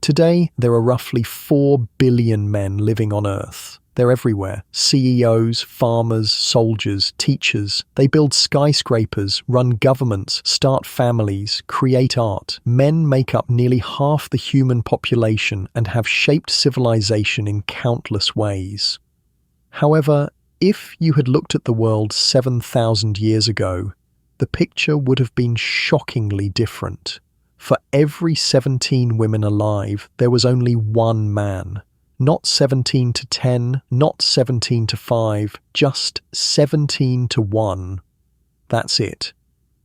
Today, there are roughly 4 billion men living on Earth. They're everywhere. CEOs, farmers, soldiers, teachers. They build skyscrapers, run governments, start families, create art. Men make up nearly half the human population and have shaped civilization in countless ways. However, if you had looked at the world 7,000 years ago, the picture would have been shockingly different. For every 17 women alive, there was only one man. Not 17 to 10, not 17 to 5, just 17 to 1. That's it.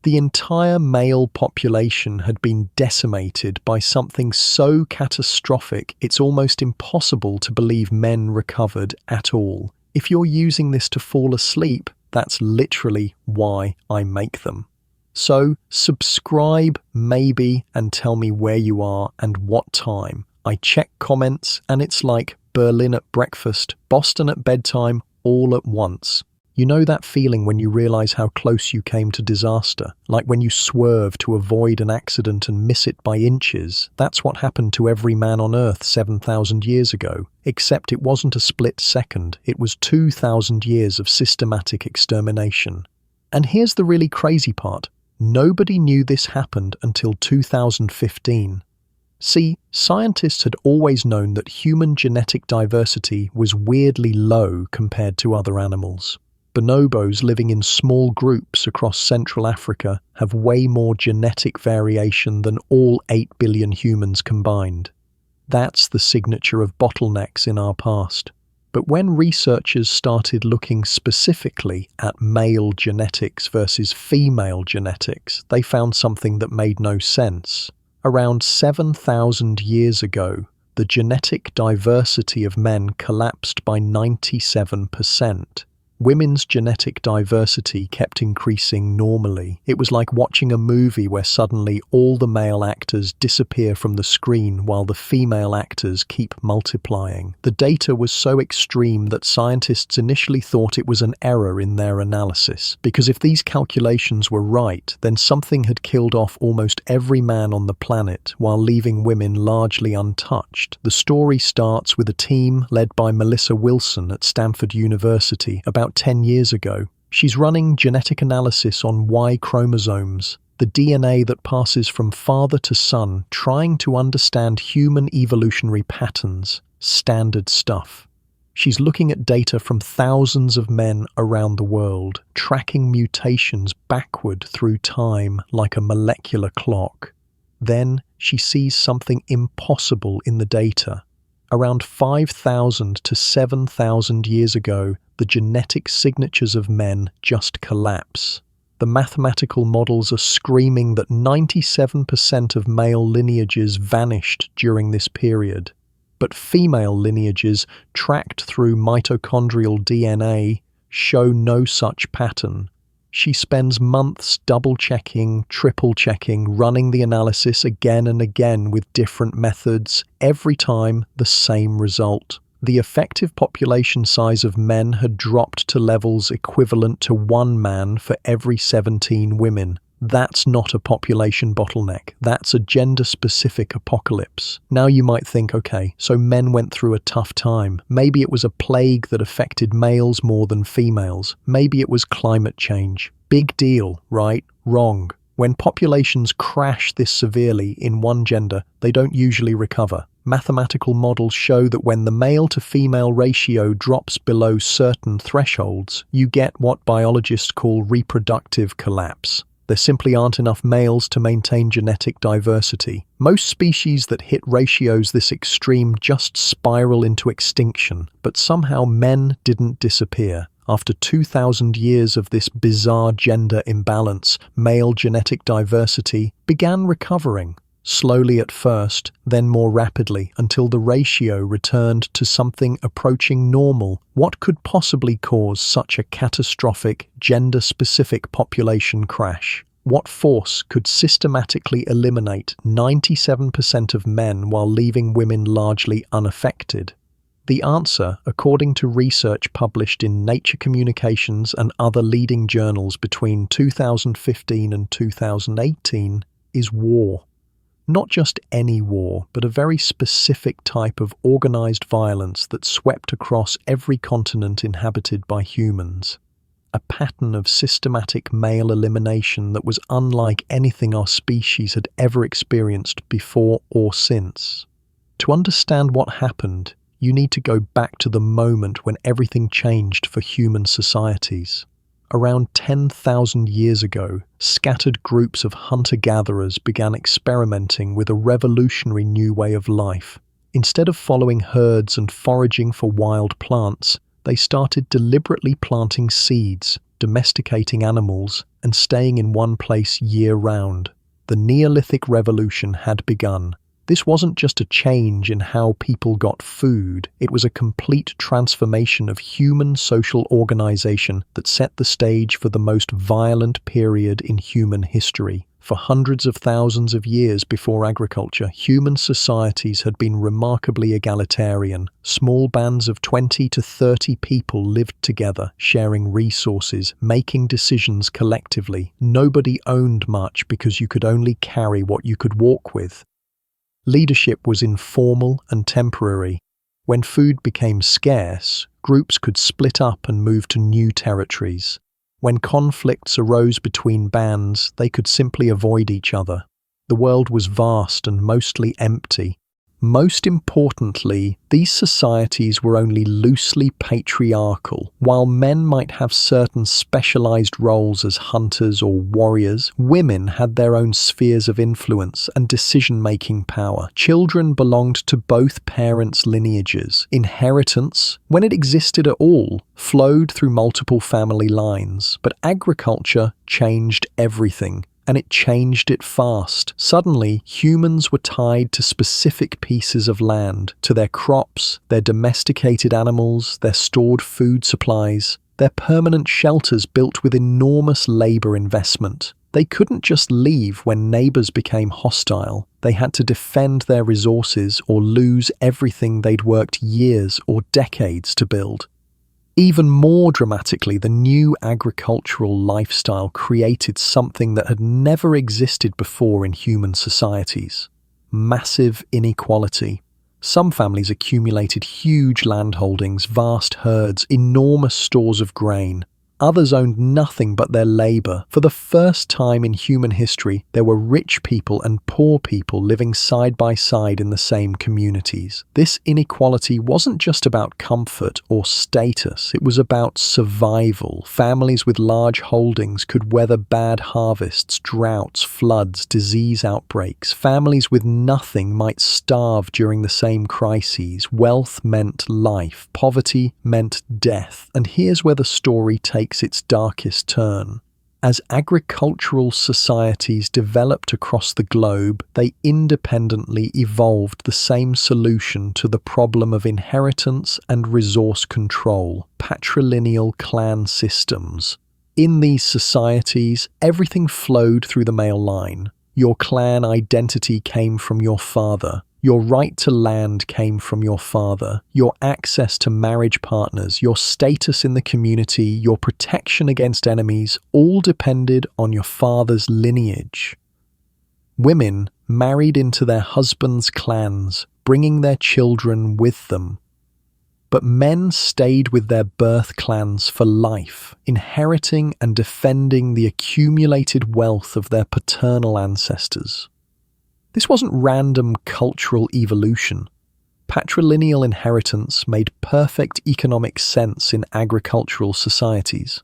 The entire male population had been decimated by something so catastrophic it's almost impossible to believe men recovered at all. If you're using this to fall asleep, that's literally why I make them. So, subscribe, maybe, and tell me where you are and what time. I check comments and it's like Berlin at breakfast, Boston at bedtime, all at once. You know that feeling when you realize how close you came to disaster? Like when you swerve to avoid an accident and miss it by inches? That's what happened to every man on Earth 7,000 years ago. Except it wasn't a split second, it was 2,000 years of systematic extermination. And here's the really crazy part. Nobody knew this happened until 2015. See, scientists had always known that human genetic diversity was weirdly low compared to other animals. Bonobos living in small groups across Central Africa have way more genetic variation than all 8 billion humans combined. That's the signature of bottlenecks in our past. But when researchers started looking specifically at male genetics versus female genetics, they found something that made no sense. Around 7,000 years ago, the genetic diversity of men collapsed by 97%. Women's genetic diversity kept increasing normally. It was like watching a movie where suddenly all the male actors disappear from the screen while the female actors keep multiplying. The data was so extreme that scientists initially thought it was an error in their analysis, because if these calculations were right, then something had killed off almost every man on the planet while leaving women largely untouched. The story starts with a team led by Melissa Wilson at Stanford University about 10 years ago. She's running genetic analysis on Y chromosomes, the DNA that passes from father to son, trying to understand human evolutionary patterns. Standard stuff. She's looking at data from thousands of men around the world, tracking mutations backward through time like a molecular clock. Then she sees something impossible in the data. Around 5,000 to 7,000 years ago, the genetic signatures of men just collapse. The mathematical models are screaming that 97% of male lineages vanished during this period. But female lineages tracked through mitochondrial DNA show no such pattern. She spends months double-checking, triple-checking, running the analysis again and again with different methods, every time the same result. The effective population size of men had dropped to levels equivalent to 1 man for every 17 women. That's not a population bottleneck, that's a gender-specific apocalypse. Now you might think, okay, so men went through a tough time. Maybe it was a plague that affected males more than females. Maybe it was climate change. Big deal, right? Wrong. When populations crash this severely in one gender, they don't usually recover. Mathematical models show that when the male-to-female ratio drops below certain thresholds, you get what biologists call reproductive collapse. There simply aren't enough males to maintain genetic diversity. Most species that hit ratios this extreme just spiral into extinction, but somehow men didn't disappear. After 2,000 years of this bizarre gender imbalance, male genetic diversity began recovering. Slowly at first, then more rapidly, until the ratio returned to something approaching normal. What could possibly cause such a catastrophic, gender-specific population crash? What force could systematically eliminate 97% of men while leaving women largely unaffected? The answer, according to research published in Nature Communications and other leading journals between 2015 and 2018, is war. Not just any war, but a very specific type of organized violence that swept across every continent inhabited by humans. A pattern of systematic male elimination that was unlike anything our species had ever experienced before or since. To understand what happened, you need to go back to the moment when everything changed for human societies. Around 10,000 years ago, scattered groups of hunter-gatherers began experimenting with a revolutionary new way of life. Instead of following herds and foraging for wild plants, they started deliberately planting seeds, domesticating animals, and staying in one place year-round. The Neolithic Revolution had begun. This wasn't just a change in how people got food, it was a complete transformation of human social organization that set the stage for the most violent period in human history. For hundreds of thousands of years before agriculture, human societies had been remarkably egalitarian. Small bands of 20 to 30 people lived together, sharing resources, making decisions collectively. Nobody owned much because you could only carry what you could walk with. Leadership was informal and temporary. When food became scarce, groups could split up and move to new territories. When conflicts arose between bands, they could simply avoid each other. The world was vast and mostly empty. Most importantly, these societies were only loosely patriarchal. While men might have certain specialized roles as hunters or warriors, women had their own spheres of influence and decision-making power. Children belonged to both parents' lineages. Inheritance, when it existed at all, flowed through multiple family lines. But agriculture changed everything. And it changed it fast. Suddenly, humans were tied to specific pieces of land, to their crops, their domesticated animals, their stored food supplies, their permanent shelters built with enormous labor investment. They couldn't just leave when neighbors became hostile. They had to defend their resources or lose everything they'd worked years or decades to build. Even more dramatically, the new agricultural lifestyle created something that had never existed before in human societies: massive inequality. Some families accumulated huge landholdings, vast herds, enormous stores of grain. Others owned nothing but their labor. For the first time in human history, there were rich people and poor people living side by side in the same communities. This inequality wasn't just about comfort or status, it was about survival. Families with large holdings could weather bad harvests, droughts, floods, disease outbreaks. Families with nothing might starve during the same crises. Wealth meant life, poverty meant death. And here's where the story takes its darkest turn. As agricultural societies developed across the globe, they independently evolved the same solution to the problem of inheritance and resource control: patrilineal clan systems. In these societies, everything flowed through the male line. Your clan identity came from your father. Your right to land came from your father. Your access to marriage partners, your status in the community, your protection against enemies, all depended on your father's lineage. Women married into their husbands' clans, bringing their children with them. But men stayed with their birth clans for life, inheriting and defending the accumulated wealth of their paternal ancestors. This wasn't random cultural evolution. Patrilineal inheritance made perfect economic sense in agricultural societies.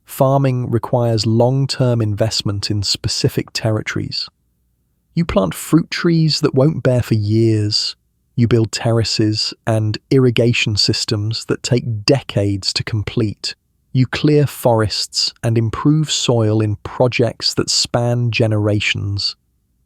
Farming requires long-term investment in specific territories. You plant fruit trees that won't bear for years. You build terraces and irrigation systems that take decades to complete. You clear forests and improve soil in projects that span generations.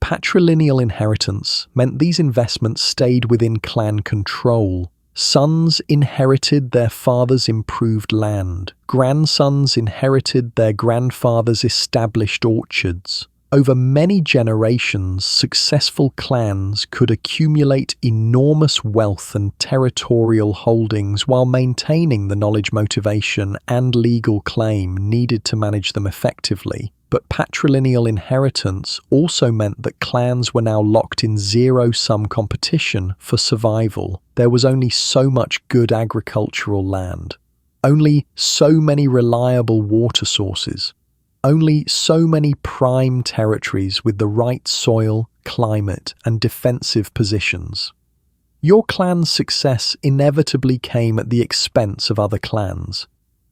Patrilineal inheritance meant these investments stayed within clan control. Sons inherited their father's improved land. Grandsons inherited their grandfather's established orchards. Over many generations, successful clans could accumulate enormous wealth and territorial holdings while maintaining the knowledge, motivation, and legal claim needed to manage them effectively. But patrilineal inheritance also meant that clans were now locked in zero-sum competition for survival. There was only so much good agricultural land, only so many reliable water sources, only so many prime territories with the right soil, climate, and defensive positions. Your clan's success inevitably came at the expense of other clans.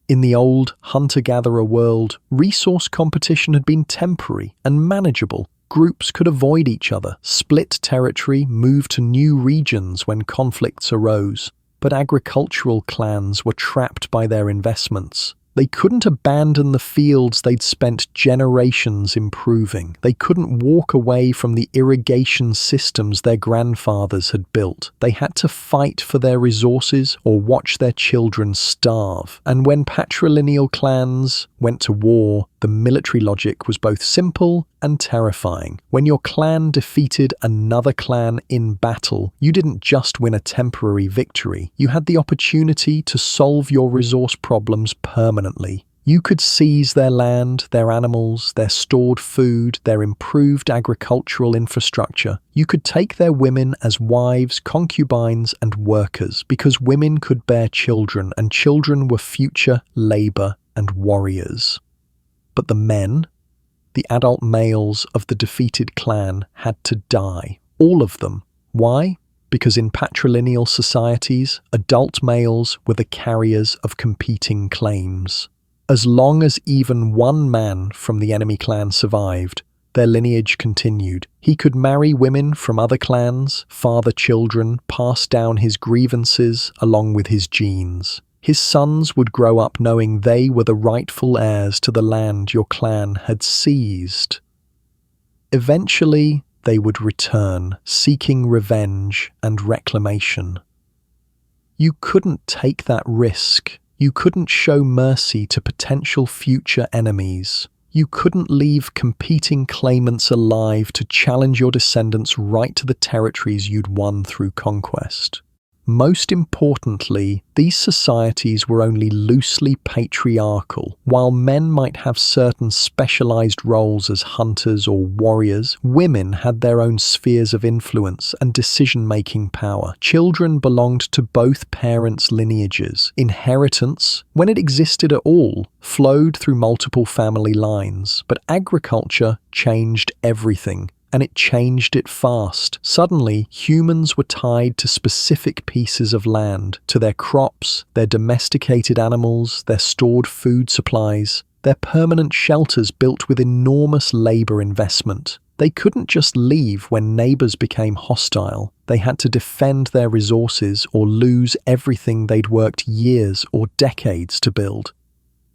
In the old hunter-gatherer world, resource competition had been temporary and manageable. Groups could avoid each other, split territory, move to new regions when conflicts arose. But agricultural clans were trapped by their investments. They couldn't abandon the fields they'd spent generations improving. They couldn't walk away from the irrigation systems their grandfathers had built. They had to fight for their resources or watch their children starve. And when patrilineal clans went to war, the military logic was both simple and terrifying. When your clan defeated another clan in battle, you didn't just win a temporary victory. You had the opportunity to solve your resource problems permanently. You could seize their land, their animals, their stored food, their improved agricultural infrastructure. You could take their women as wives, concubines, and workers, because women could bear children, and children were future labor and warriors. But the men, the adult males of the defeated clan, had to die. All of them. Why? Because in patrilineal societies, adult males were the carriers of competing claims. As long as even one man from the enemy clan survived, their lineage continued. He could marry women from other clans, father children, pass down his grievances along with his genes. His sons would grow up knowing they were the rightful heirs to the land your clan had seized. Eventually, they would return, seeking revenge and reclamation. You couldn't take that risk. You couldn't show mercy to potential future enemies. You couldn't leave competing claimants alive to challenge your descendants right to the territories you'd won through conquest. Most importantly, these societies were only loosely patriarchal. While men might have certain specialized roles as hunters or warriors, women had their own spheres of influence and decision-making power. Children belonged to both parents' lineages. Inheritance, when it existed at all, flowed through multiple family lines. But agriculture changed everything. And it changed it fast. Suddenly, humans were tied to specific pieces of land, to their crops, their domesticated animals, their stored food supplies, their permanent shelters built with enormous labor investment. They couldn't just leave when neighbors became hostile. They had to defend their resources or lose everything they'd worked years or decades to build.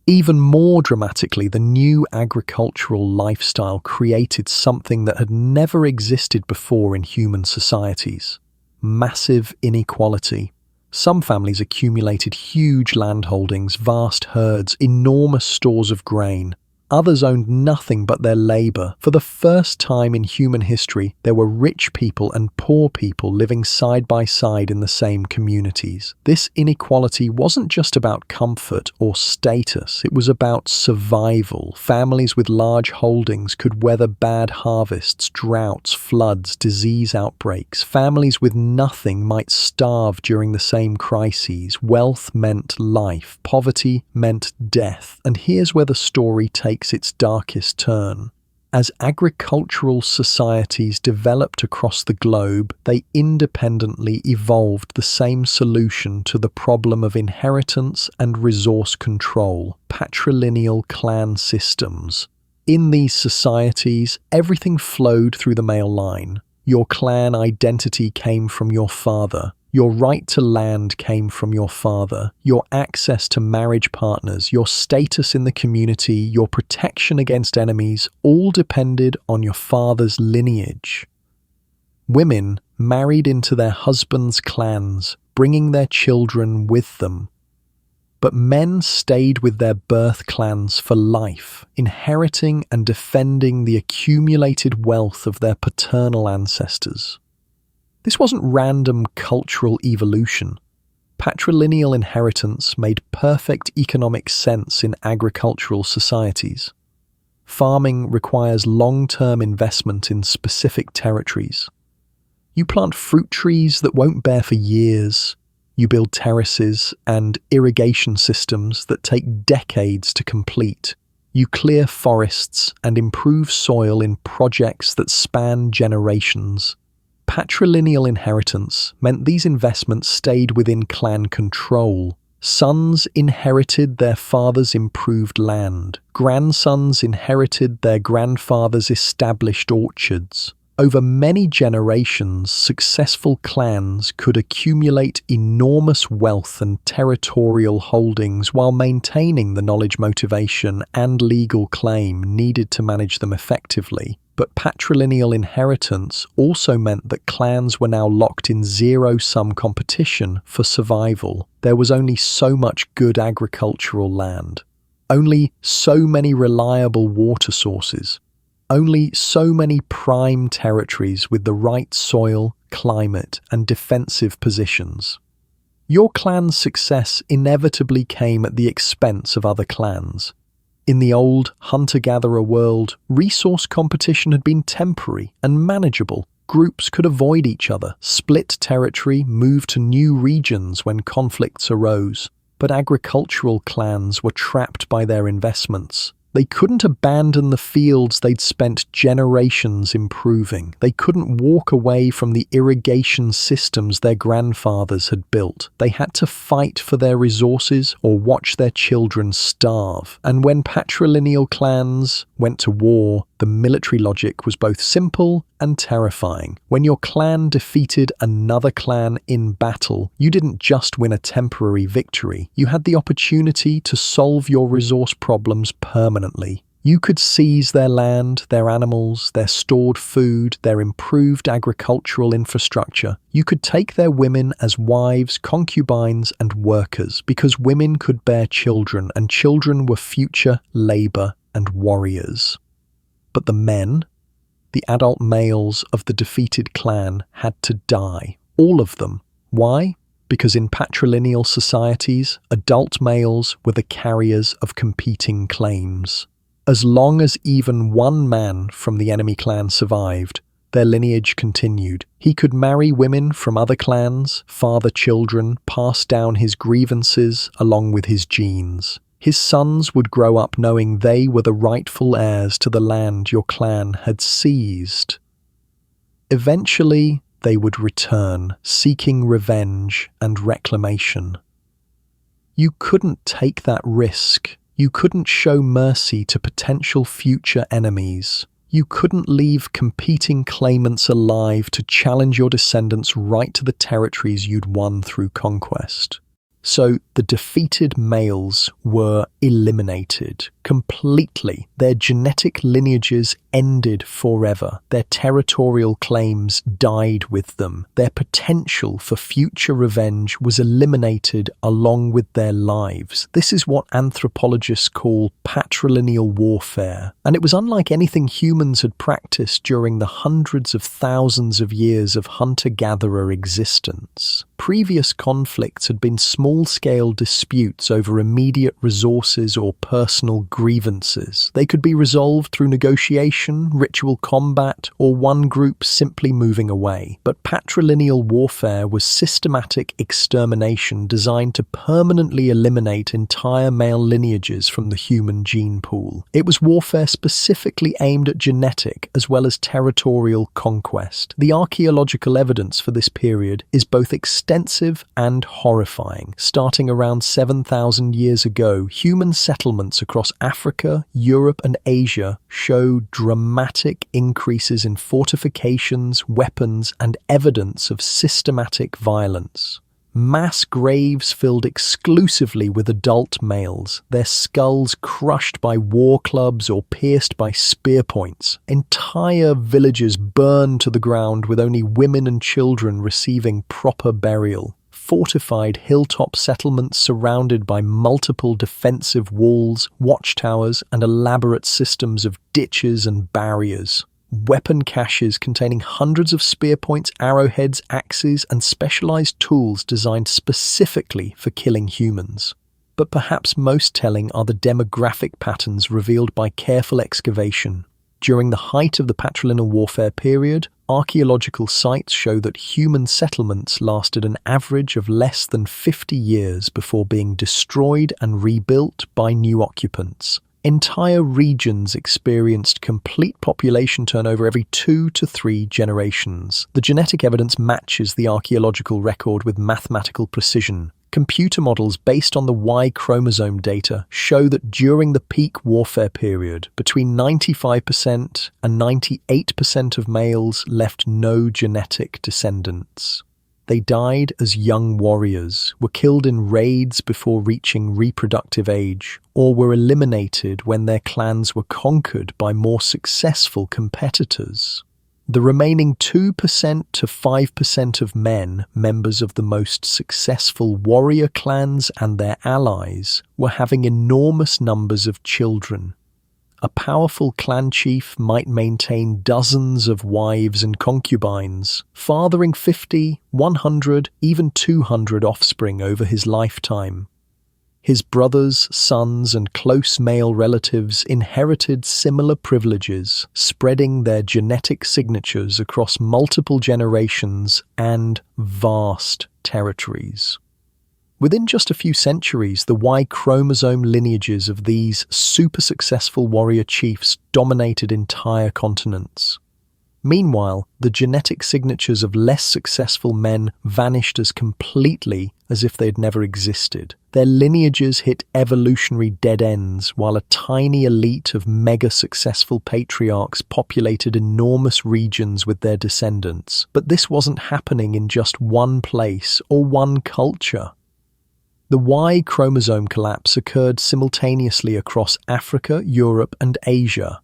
Even more dramatically, the new agricultural lifestyle created something that had never existed before in human societies: massive inequality. Some families accumulated huge landholdings, vast herds, enormous stores of grain. Others owned nothing but their labor. For the first time in human history, there were rich people and poor people living side by side in the same communities. This inequality wasn't just about comfort or status, it was about survival. Families with large holdings could weather bad harvests, droughts, floods, disease outbreaks. Families with nothing might starve during the same crises. Wealth meant life, poverty meant death. And here's where the story takes its darkest turn. As agricultural societies developed across the globe, they independently evolved the same solution to the problem of inheritance and resource control: patrilineal clan systems. In these societies, everything flowed through the male line. Your clan identity came from your father. Your right to land came from your father. Your access to marriage partners, your status in the community, your protection against enemies, all depended on your father's lineage. Women married into their husbands' clans, bringing their children with them. But men stayed with their birth clans for life, inheriting and defending the accumulated wealth of their paternal ancestors. This wasn't random cultural evolution. Patrilineal inheritance made perfect economic sense in agricultural societies. Farming requires long-term investment in specific territories. You plant fruit trees that won't bear for years. You build terraces and irrigation systems that take decades to complete. You clear forests and improve soil in projects that span generations. Patrilineal inheritance meant these investments stayed within clan control. Sons inherited their father's improved land. Grandsons inherited their grandfather's established orchards. Over many generations, successful clans could accumulate enormous wealth and territorial holdings while maintaining the knowledge, motivation, and legal claim needed to manage them effectively. But patrilineal inheritance also meant that clans were now locked in zero-sum competition for survival. There was only so much good agricultural land, only so many reliable water sources, only so many prime territories with the right soil, climate, and defensive positions. Your clan's success inevitably came at the expense of other clans. In the old hunter-gatherer world, resource competition had been temporary and manageable. Groups could avoid each other, split territory, move to new regions when conflicts arose. But agricultural clans were trapped by their investments. They couldn't abandon the fields they'd spent generations improving. They couldn't walk away from the irrigation systems their grandfathers had built. They had to fight for their resources or watch their children starve. And when patrilineal clans went to war, the military logic was both simple and terrifying. When your clan defeated another clan in battle, you didn't just win a temporary victory. You had the opportunity to solve your resource problems permanently. You could seize their land, their animals, their stored food, their improved agricultural infrastructure. You could take their women as wives, concubines, and workers, because women could bear children, and children were future labor and warriors. But the men, the adult males of the defeated clan, had to die. All of them. Why? Because in patrilineal societies, adult males were the carriers of competing claims. As long as even one man from the enemy clan survived, their lineage continued. He could marry women from other clans, father children, pass down his grievances along with his genes. His sons would grow up knowing they were the rightful heirs to the land your clan had seized. Eventually, they would return, seeking revenge and reclamation. You couldn't take that risk. You couldn't show mercy to potential future enemies. You couldn't leave competing claimants alive to challenge your descendants right to the territories you'd won through conquest. So the defeated males were eliminated completely. Their genetic lineages ended forever. Their territorial claims died with them. Their potential for future revenge was eliminated along with their lives. This is what anthropologists call patrilineal warfare, and it was unlike anything humans had practiced during the hundreds of thousands of years of hunter-gatherer existence. Previous conflicts had been small-scale disputes over immediate resources or personal grievances. They could be resolved through negotiation, ritual combat, or one group simply moving away. But patrilineal warfare was systematic extermination designed to permanently eliminate entire male lineages from the human gene pool. It was warfare specifically aimed at genetic as well as territorial conquest. The archaeological evidence for this period is both extensive and horrifying. Starting around 7,000 years ago, human settlements across Africa, Europe, and Asia show dramatic increases in fortifications, weapons, and evidence of systematic violence. Mass graves filled exclusively with adult males, their skulls crushed by war clubs or pierced by spear points. Entire villages burned to the ground with only women and children receiving proper burial. Fortified hilltop settlements surrounded by multiple defensive walls, watchtowers, and elaborate systems of ditches and barriers. Weapon caches containing hundreds of spear points, arrowheads, axes, and specialized tools designed specifically for killing humans. but perhaps most telling are the demographic patterns revealed by careful excavation. During the height of the patrilineal warfare period, archaeological sites show that human settlements lasted an average of less than 50 years before being destroyed and rebuilt by new occupants. Entire regions experienced complete population turnover every 2 to 3 generations. The genetic evidence matches the archaeological record with mathematical precision. Computer models based on the Y chromosome data show that during the peak warfare period, between 95% and 98% of males left no genetic descendants. They died as young warriors, were killed in raids before reaching reproductive age, or were eliminated when their clans were conquered by more successful competitors. The remaining 2% to 5% of men, members of the most successful warrior clans and their allies, were having enormous numbers of children. A powerful clan chief might maintain dozens of wives and concubines, fathering 50, 100, even 200 offspring over his lifetime. His brothers, sons, and close male relatives inherited similar privileges, spreading their genetic signatures across multiple generations and vast territories. Within just a few centuries, the Y chromosome lineages of these super-successful warrior chiefs dominated entire continents. Meanwhile, the genetic signatures of less successful men vanished as completely as if they had never existed. Their lineages hit evolutionary dead ends, while a tiny elite of mega-successful patriarchs populated enormous regions with their descendants. But this wasn't happening in just one place or one culture. The Y chromosome collapse occurred simultaneously across Africa, Europe, and Asia.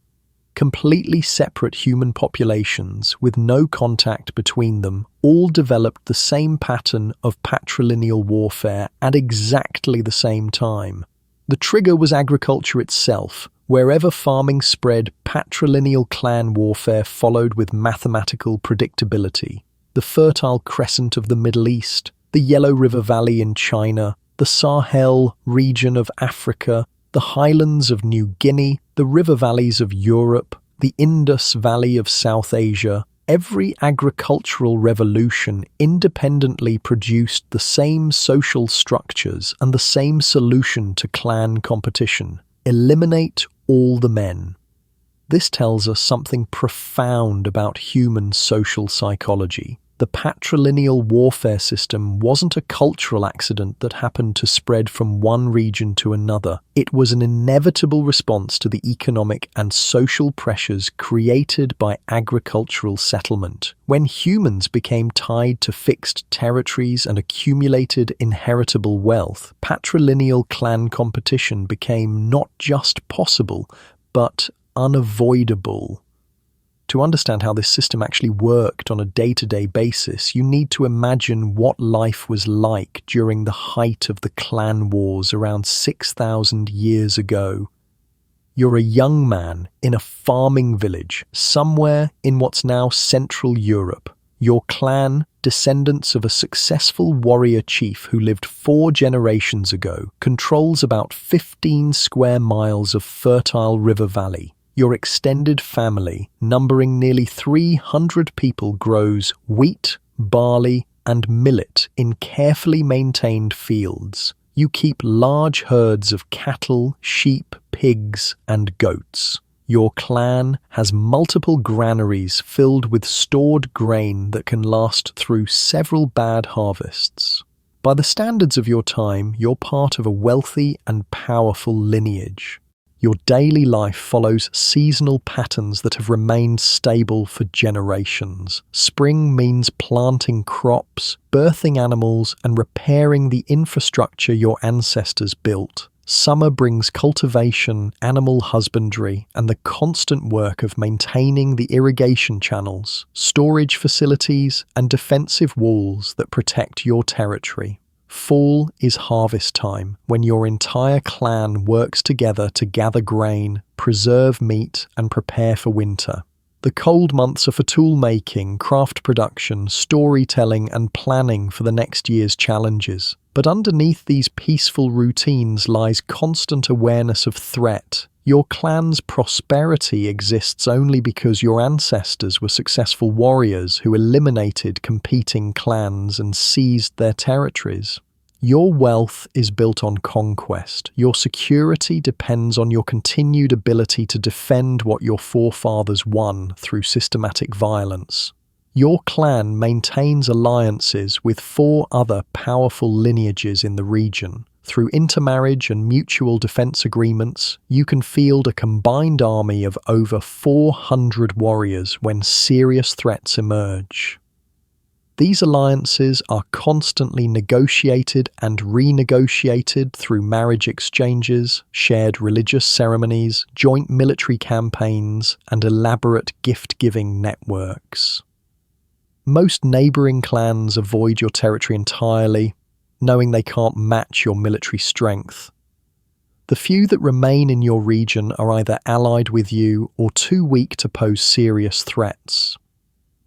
Completely separate human populations, with no contact between them, all developed the same pattern of patrilineal warfare at exactly the same time. The trigger was agriculture itself. Wherever farming spread, patrilineal clan warfare followed with mathematical predictability. The Fertile Crescent of the Middle East, the Yellow River Valley in China, the Sahel region of Africa, the highlands of New Guinea, the river valleys of Europe, the Indus Valley of South Asia, every agricultural revolution independently produced the same social structures and the same solution to clan competition: eliminate all the men. This tells us something profound about human social psychology. The patrilineal warfare system wasn't a cultural accident that happened to spread from one region to another. It was an inevitable response to the economic and social pressures created by agricultural settlement. When humans became tied to fixed territories and accumulated inheritable wealth, patrilineal clan competition became not just possible, but unavoidable. To understand how this system actually worked on a day-to-day basis, you need to imagine what life was like during the height of the clan wars around 6,000 years ago. You're a young man in a farming village somewhere in what's now Central Europe. Your clan, descendants of a successful warrior chief who lived 4 generations ago, controls about 15 square miles of fertile river valley. Your extended family, numbering nearly 300 people, grows wheat, barley, and millet in carefully maintained fields. You keep large herds of cattle, sheep, pigs, and goats. Your clan has multiple granaries filled with stored grain that can last through several bad harvests. By the standards of your time, you're part of a wealthy and powerful lineage. Your daily life follows seasonal patterns that have remained stable for generations. Spring means planting crops, birthing animals, and repairing the infrastructure your ancestors built. Summer brings cultivation, animal husbandry, and the constant work of maintaining the irrigation channels, storage facilities, and defensive walls that protect your territory. Fall is harvest time, when your entire clan works together to gather grain, preserve meat, and prepare for winter. The cold months are for tool-making, craft production, storytelling, and planning for the next year's challenges. But underneath these peaceful routines lies constant awareness of threat. Your clan's prosperity exists only because your ancestors were successful warriors who eliminated competing clans and seized their territories. Your wealth is built on conquest. Your security depends on your continued ability to defend what your forefathers won through systematic violence. Your clan maintains alliances with 4 other powerful lineages in the region. Through intermarriage and mutual defense agreements, you can field a combined army of over 400 warriors when serious threats emerge. These alliances are constantly negotiated and renegotiated through marriage exchanges, shared religious ceremonies, joint military campaigns, and elaborate gift-giving networks. Most neighboring clans avoid your territory entirely, knowing they can't match your military strength. The few that remain in your region are either allied with you or too weak to pose serious threats.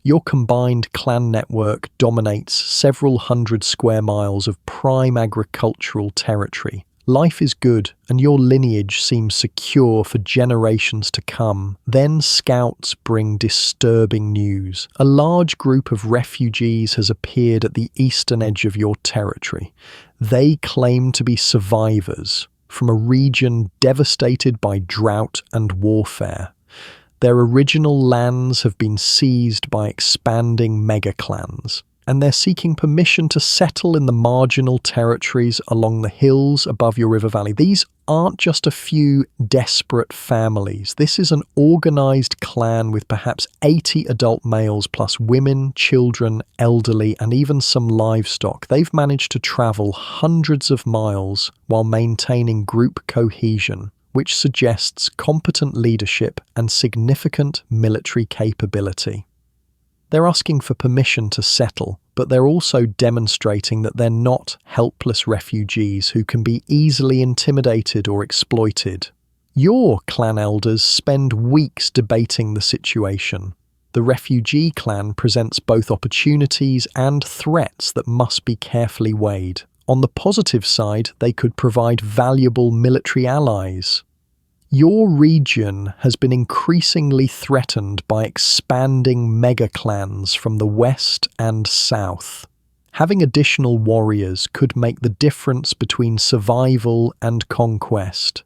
Your combined clan network dominates several hundred square miles of prime agricultural territory. Life is good, and your lineage seems secure for generations to come. Then scouts bring disturbing news. A large group of refugees has appeared at the eastern edge of your territory. They claim to be survivors from a region devastated by drought and warfare. Their original lands have been seized by expanding mega-clans, and they're seeking permission to settle in the marginal territories along the hills above your river valley. These aren't just a few desperate families. This is an organized clan with perhaps 80 adult males plus women, children, elderly, and even some livestock. They've managed to travel hundreds of miles while maintaining group cohesion, which suggests competent leadership and significant military capability. They're asking for permission to settle, but they're also demonstrating that they're not helpless refugees who can be easily intimidated or exploited. Your clan elders spend weeks debating the situation. The refugee clan presents both opportunities and threats that must be carefully weighed. On the positive side, they could provide valuable military allies. Your region has been increasingly threatened by expanding mega-clans from the west and south. Having additional warriors could make the difference between survival and conquest.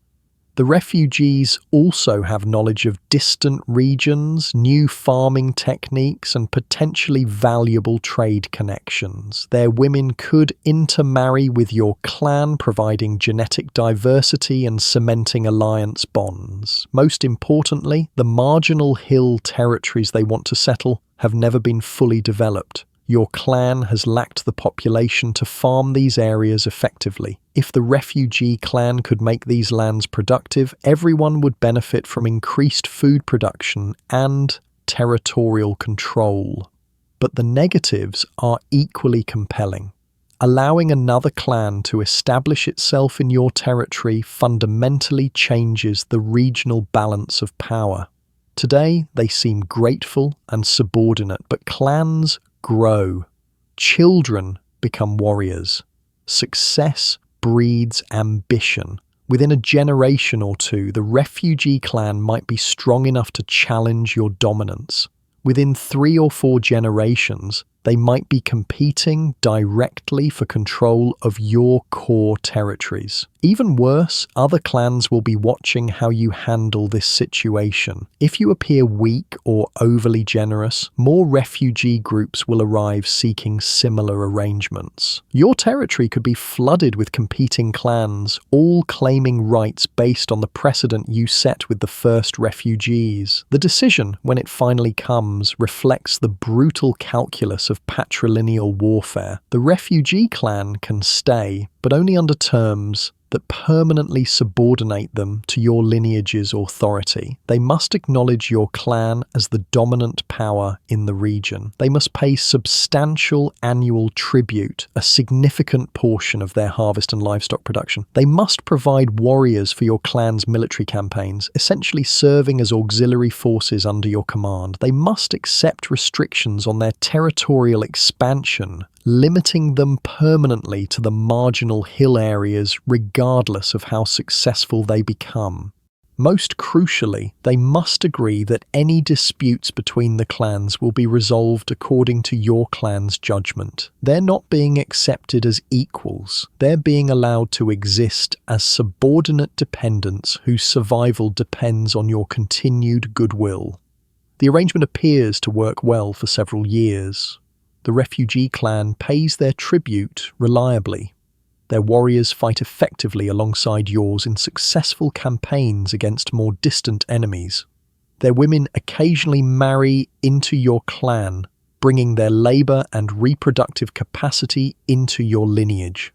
The refugees also have knowledge of distant regions, new farming techniques, and potentially valuable trade connections. Their women could intermarry with your clan, providing genetic diversity and cementing alliance bonds. Most importantly, the marginal hill territories they want to settle have never been fully developed. Your clan has lacked the population to farm these areas effectively. If the refugee clan could make these lands productive, everyone would benefit from increased food production and territorial control. But the negatives are equally compelling. Allowing another clan to establish itself in your territory fundamentally changes the regional balance of power. Today, they seem grateful and subordinate, but clans grow. Children become warriors. Success breeds ambition. Within a generation or two, the refugee clan might be strong enough to challenge your dominance. Within 3 or 4 generations, they might be competing directly for control of your core territories. Even worse, other clans will be watching how you handle this situation. If you appear weak or overly generous, more refugee groups will arrive seeking similar arrangements. Your territory could be flooded with competing clans, all claiming rights based on the precedent you set with the first refugees. The decision, when it finally comes, reflects the brutal calculus of patrilineal warfare. The refugee clan can stay, but only under terms that permanently subordinate them to your lineage's authority. They must acknowledge your clan as the dominant power in the region. They must pay substantial annual tribute, a significant portion of their harvest and livestock production. They must provide warriors for your clan's military campaigns, essentially serving as auxiliary forces under your command. They must accept restrictions on their territorial expansion, limiting them permanently to the marginal hill areas regardless of how successful they become. Most crucially, they must agree that any disputes between the clans will be resolved according to your clan's judgment. They're not being accepted as equals. They're being allowed to exist as subordinate dependents whose survival depends on your continued goodwill. The arrangement appears to work well for several years. The refugee clan pays their tribute reliably. Their warriors fight effectively alongside yours in successful campaigns against more distant enemies. Their women occasionally marry into your clan, bringing their labour and reproductive capacity into your lineage.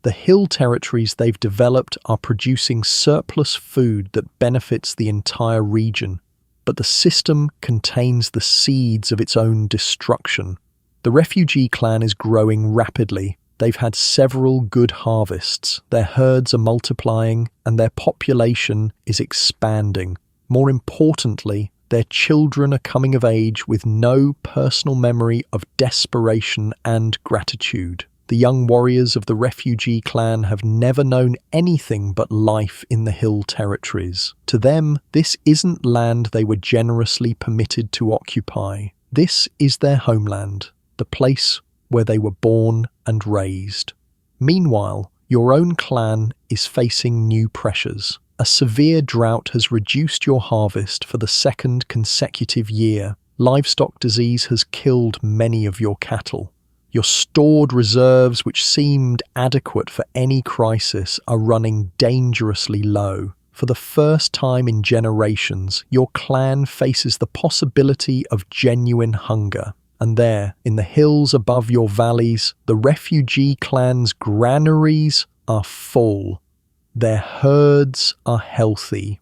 The hill territories they've developed are producing surplus food that benefits the entire region, but the system contains the seeds of its own destruction. The refugee clan is growing rapidly. They've had several good harvests, their herds are multiplying, and their population is expanding. More importantly, their children are coming of age with no personal memory of desperation and gratitude. The young warriors of the refugee clan have never known anything but life in the hill territories. To them, this isn't land they were generously permitted to occupy. This is their homeland, the place where they were born and raised. Meanwhile, your own clan is facing new pressures. A severe drought has reduced your harvest for the second consecutive year. Livestock disease has killed many of your cattle. Your stored reserves, which seemed adequate for any crisis, are running dangerously low. For the first time in generations, your clan faces the possibility of genuine hunger. And there, in the hills above your valleys, the refugee clan's granaries are full. Their herds are healthy.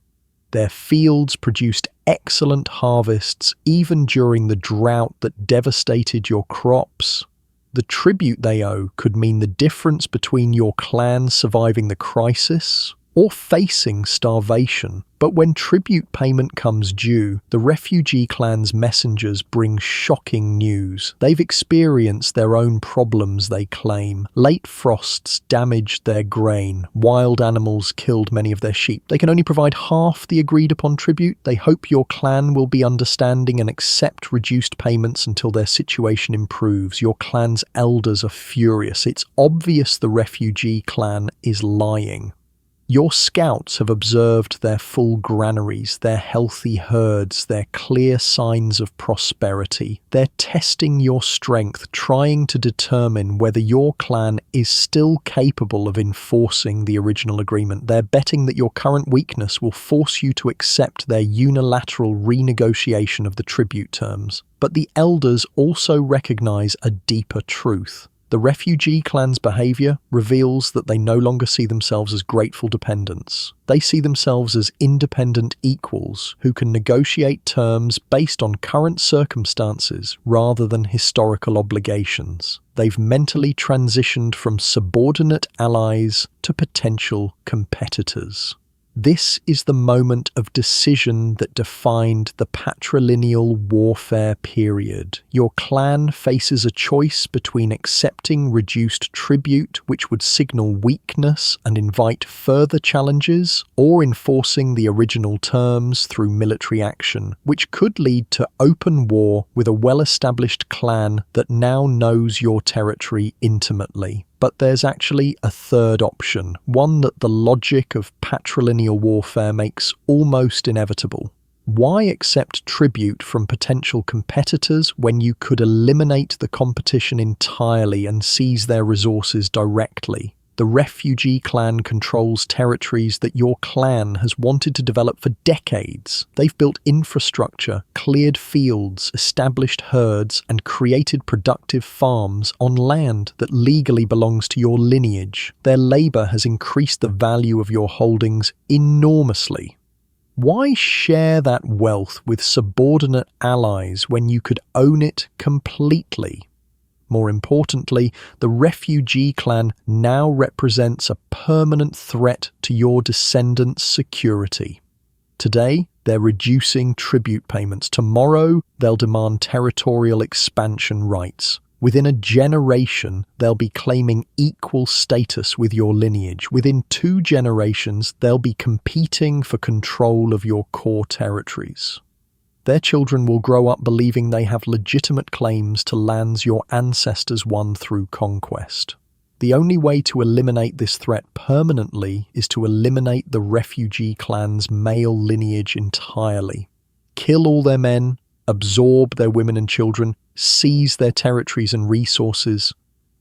Their fields produced excellent harvests even during the drought that devastated your crops. The tribute they owe could mean the difference between your clan surviving the crisis or facing starvation. But when tribute payment comes due, the refugee clan's messengers bring shocking news. They've experienced their own problems, they claim. Late frosts damaged their grain. Wild animals killed many of their sheep. They can only provide half the agreed-upon tribute. They hope your clan will be understanding and accept reduced payments until their situation improves. Your clan's elders are furious. It's obvious the refugee clan is lying. Your scouts have observed their full granaries, their healthy herds, their clear signs of prosperity. They're testing your strength, trying to determine whether your clan is still capable of enforcing the original agreement. They're betting that your current weakness will force you to accept their unilateral renegotiation of the tribute terms. But the elders also recognize a deeper truth. The refugee clan's behavior reveals that they no longer see themselves as grateful dependents. They see themselves as independent equals who can negotiate terms based on current circumstances rather than historical obligations. They've mentally transitioned from subordinate allies to potential competitors. This is the moment of decision that defined the patrilineal warfare period. Your clan faces a choice between accepting reduced tribute, which would signal weakness and invite further challenges, or enforcing the original terms through military action, which could lead to open war with a well-established clan that now knows your territory intimately. But there's actually a third option, one that the logic of patrilineal warfare makes almost inevitable. Why accept tribute from potential competitors when you could eliminate the competition entirely and seize their resources directly? The refugee clan controls territories that your clan has wanted to develop for decades. They've built infrastructure, cleared fields, established herds, and created productive farms on land that legally belongs to your lineage. Their labor has increased the value of your holdings enormously. Why share that wealth with subordinate allies when you could own it completely? More importantly, the refugee clan now represents a permanent threat to your descendants' security. Today, they're reducing tribute payments. Tomorrow, they'll demand territorial expansion rights. Within a generation, they'll be claiming equal status with your lineage. Within 2 generations, they'll be competing for control of your core territories. Their children will grow up believing they have legitimate claims to lands your ancestors won through conquest. The only way to eliminate this threat permanently is to eliminate the refugee clan's male lineage entirely. Kill all their men, absorb their women and children, seize their territories and resources,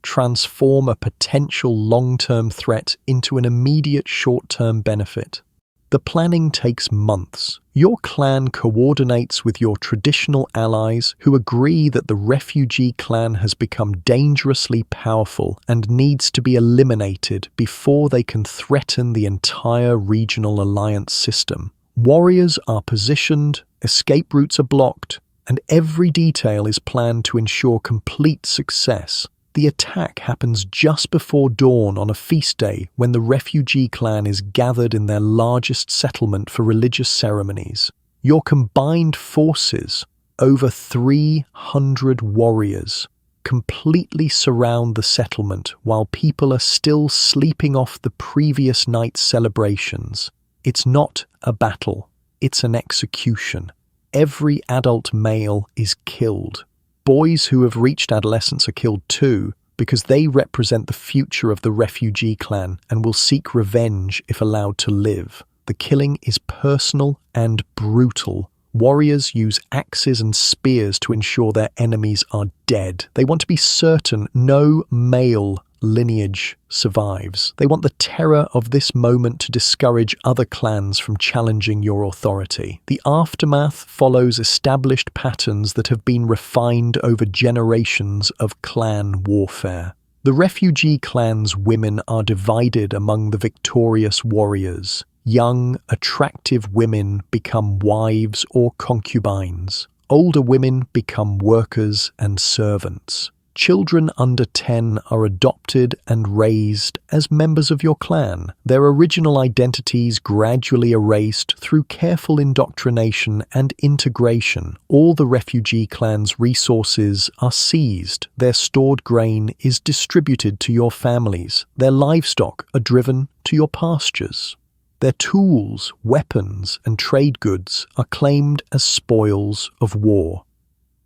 transform a potential long-term threat into an immediate short-term benefit. The planning takes months. Your clan coordinates with your traditional allies who agree that the refugee clan has become dangerously powerful and needs to be eliminated before they can threaten the entire regional alliance system. Warriors are positioned, escape routes are blocked, and every detail is planned to ensure complete success. The attack happens just before dawn on a feast day when the refugee clan is gathered in their largest settlement for religious ceremonies. Your combined forces, over 300 warriors, completely surround the settlement while people are still sleeping off the previous night's celebrations. It's not a battle, it's an execution. Every adult male is killed. Boys who have reached adolescence are killed too, because they represent the future of the refugee clan and will seek revenge if allowed to live. The killing is personal and brutal. Warriors use axes and spears to ensure their enemies are dead. They want to be certain no male lineage survives. They want the terror of this moment to discourage other clans from challenging your authority. The aftermath follows established patterns that have been refined over generations of clan warfare. The refugee clan's women are divided among the victorious warriors. Young, attractive women become wives or concubines. Older women become workers and servants. Children under 10 are adopted and raised as members of your clan, their original identities gradually erased through careful indoctrination and integration. All the refugee clan's resources are seized, their stored grain is distributed to your families, their livestock are driven to your pastures. Their tools, weapons, and trade goods are claimed as spoils of war.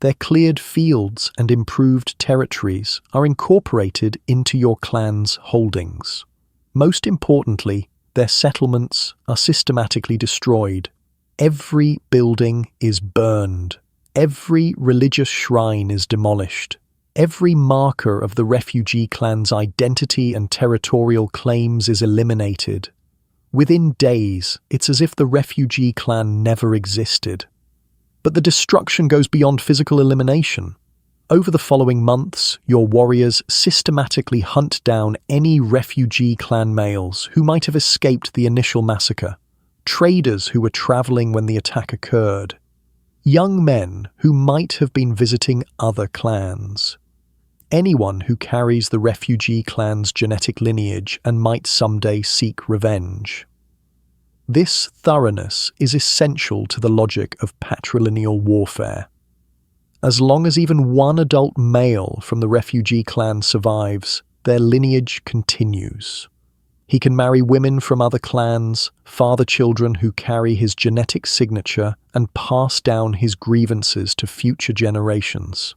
Their cleared fields and improved territories are incorporated into your clan's holdings. Most importantly, their settlements are systematically destroyed. Every building is burned. Every religious shrine is demolished. Every marker of the refugee clan's identity and territorial claims is eliminated. Within days, it's as if the refugee clan never existed. But the destruction goes beyond physical elimination. Over the following months, your warriors systematically hunt down any refugee clan males who might have escaped the initial massacre, traders who were traveling when the attack occurred, young men who might have been visiting other clans, anyone who carries the refugee clan's genetic lineage and might someday seek revenge. This thoroughness is essential to the logic of patrilineal warfare. As long as even one adult male from the refugee clan survives, their lineage continues. He can marry women from other clans, father children who carry his genetic signature, and pass down his grievances to future generations.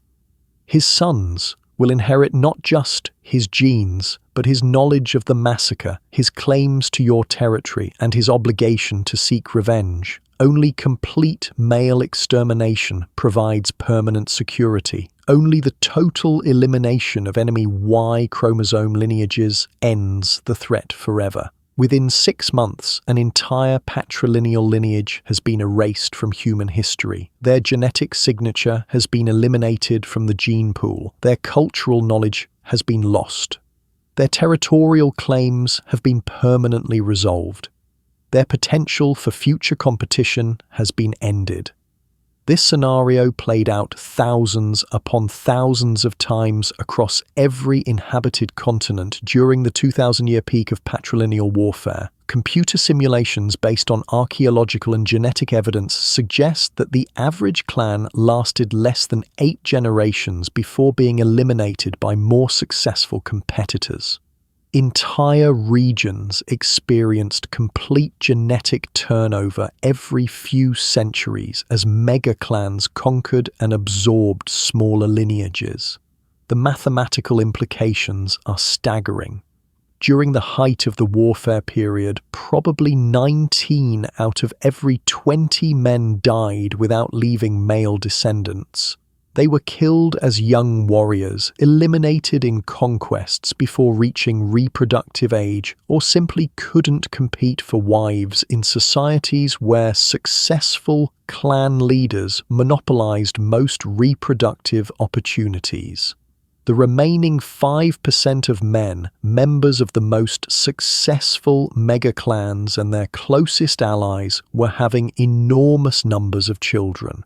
His sons will inherit not just his genes, but his knowledge of the massacre, his claims to your territory, and his obligation to seek revenge. Only complete male extermination provides permanent security. Only the total elimination of enemy Y chromosome lineages ends the threat forever. Within 6 months, an entire patrilineal lineage has been erased from human history. Their genetic signature has been eliminated from the gene pool. Their cultural knowledge has been lost. Their territorial claims have been permanently resolved. Their potential for future competition has been ended. This scenario played out thousands upon thousands of times across every inhabited continent during the 2,000-year peak of patrilineal warfare. Computer simulations based on archaeological and genetic evidence suggest that the average clan lasted less than 8 generations before being eliminated by more successful competitors. Entire regions experienced complete genetic turnover every few centuries as megaclans conquered and absorbed smaller lineages. The mathematical implications are staggering. During the height of the warfare period, probably 19 out of every 20 men died without leaving male descendants. They were killed as young warriors, eliminated in conquests before reaching reproductive age, or simply couldn't compete for wives in societies where successful clan leaders monopolized most reproductive opportunities. The remaining 5% of men, members of the most successful megaclans and their closest allies, were having enormous numbers of children.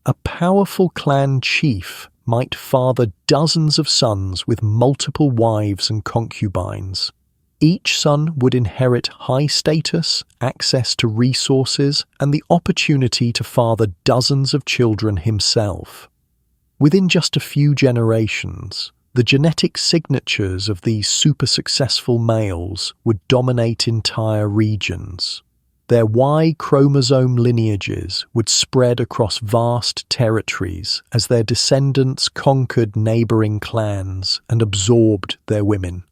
A powerful clan chief might father dozens of sons with multiple wives and concubines. Each son would inherit high status, access to resources, and the opportunity to father dozens of children himself. Within just a few generations, the genetic signatures of these super-successful males would dominate entire regions. Their Y chromosome lineages would spread across vast territories as their descendants conquered neighboring clans and absorbed their women.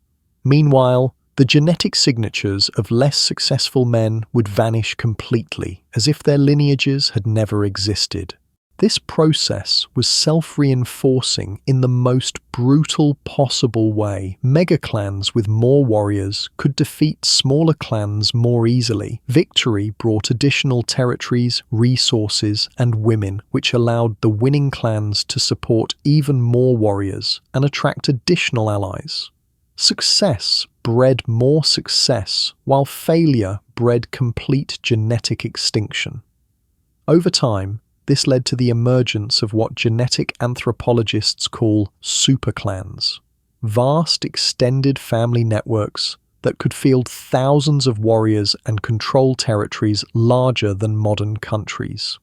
Meanwhile, the genetic signatures of less successful men would vanish completely, as if their lineages had never existed. This process was self-reinforcing in the most brutal possible way. Megaclans with more warriors could defeat smaller clans more easily. Victory brought additional territories, resources, and women, which allowed the winning clans to support even more warriors and attract additional allies. Success bred more success, while failure bred complete genetic extinction. Over time, this led to the emergence of what genetic anthropologists call superclans, vast extended family networks that could field thousands of warriors and control territories larger than modern countries.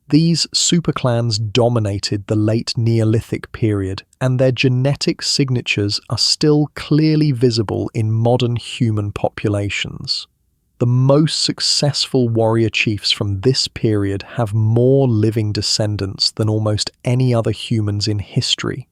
These superclans dominated the late Neolithic period, and their genetic signatures are still clearly visible in modern human populations. The most successful warrior chiefs from this period have more living descendants than almost any other humans in history.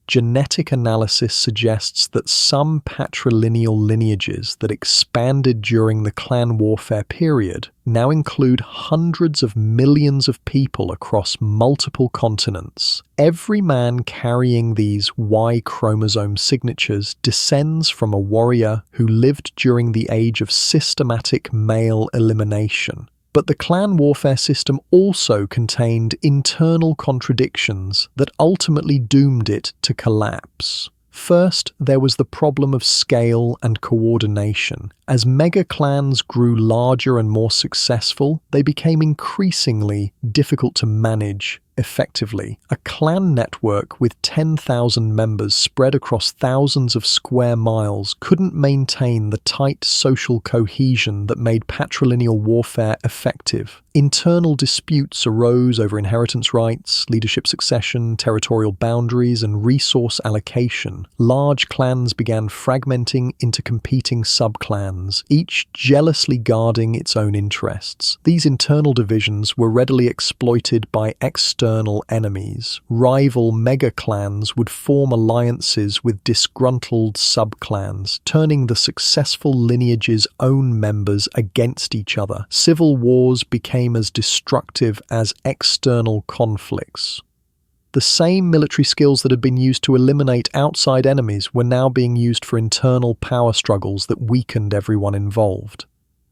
Genetic analysis suggests that some patrilineal lineages that expanded during the clan warfare period now include hundreds of millions of people across multiple continents. Every man carrying these Y chromosome signatures descends from a warrior who lived during the age of systematic male elimination. But the clan warfare system also contained internal contradictions that ultimately doomed it to collapse. First, there was the problem of scale and coordination. As mega-clans grew larger and more successful, they became increasingly difficult to manage effectively. A clan network with 10,000 members spread across thousands of square miles couldn't maintain the tight social cohesion that made patrilineal warfare effective. Internal disputes arose over inheritance rights, leadership succession, territorial boundaries, and resource allocation. Large clans began fragmenting into competing sub-clans, each jealously guarding its own interests. These internal divisions were readily exploited by external external enemies, rival mega-clans would form alliances with disgruntled sub-clans, turning the successful lineage's own members against each other. Civil wars became as destructive as external conflicts. The same military skills that had been used to eliminate outside enemies were now being used for internal power struggles that weakened everyone involved.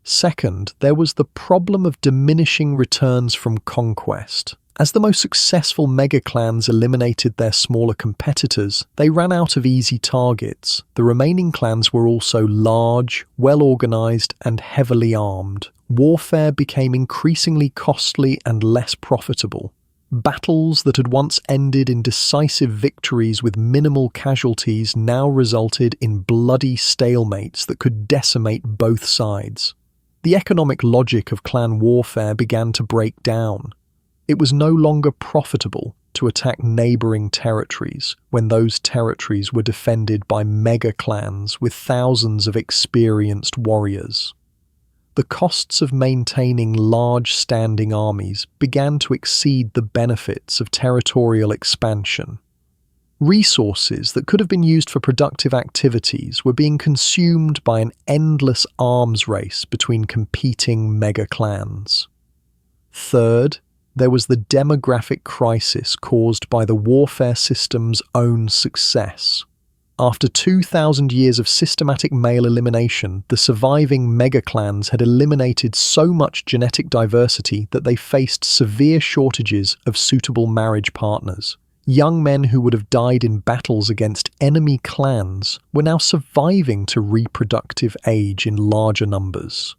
Second, there was the problem of diminishing returns from conquest. As the most successful mega-clans eliminated their smaller competitors, they ran out of easy targets. The remaining clans were also large, well-organized, and heavily armed. Warfare became increasingly costly and less profitable. Battles that had once ended in decisive victories with minimal casualties now resulted in bloody stalemates that could decimate both sides. The economic logic of clan warfare began to break down. It was no longer profitable to attack neighboring territories when those territories were defended by mega-clans with thousands of experienced warriors. The costs of maintaining large standing armies began to exceed the benefits of territorial expansion. Resources that could have been used for productive activities were being consumed by an endless arms race between competing mega-clans. Third, there was the demographic crisis caused by the warfare system's own success. After 2,000 years of systematic male elimination, the surviving mega-clans had eliminated so much genetic diversity that they faced severe shortages of suitable marriage partners. Young men who would have died in battles against enemy clans were now surviving to reproductive age in larger numbers.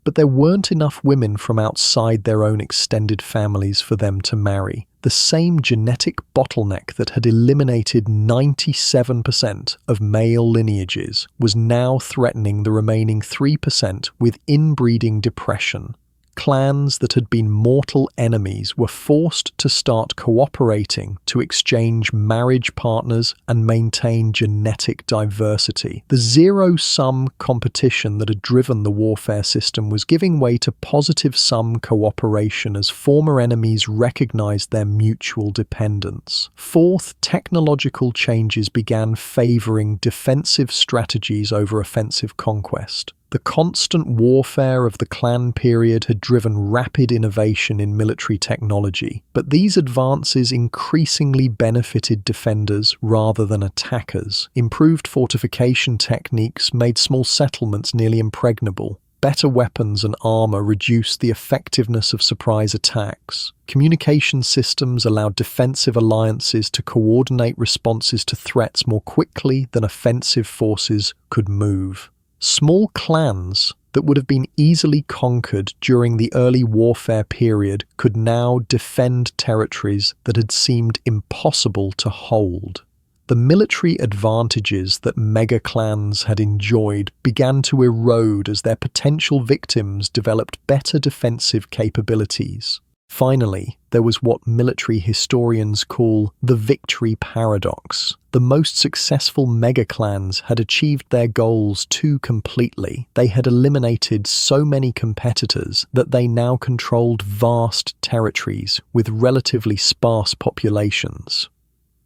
But there weren't enough women from outside their own extended families for them to marry. The same genetic bottleneck that had eliminated 97% of male lineages was now threatening the remaining 3% with inbreeding depression. Clans that had been mortal enemies were forced to start cooperating to exchange marriage partners and maintain genetic diversity. The zero-sum competition that had driven the warfare system was giving way to positive-sum cooperation as former enemies recognized their mutual dependence. Fourth, technological changes began favoring defensive strategies over offensive conquest. The constant warfare of the clan period had driven rapid innovation in military technology, but these advances increasingly benefited defenders rather than attackers. Improved fortification techniques made small settlements nearly impregnable. Better weapons and armor reduced the effectiveness of surprise attacks. Communication systems allowed defensive alliances to coordinate responses to threats more quickly than offensive forces could move. Small clans that would have been easily conquered during the early warfare period could now defend territories that had seemed impossible to hold. The military advantages that mega-clans had enjoyed began to erode as their potential victims developed better defensive capabilities. Finally, there was what military historians call the victory paradox. The most successful mega-clans had achieved their goals too completely. They had eliminated so many competitors that they now controlled vast territories with relatively sparse populations.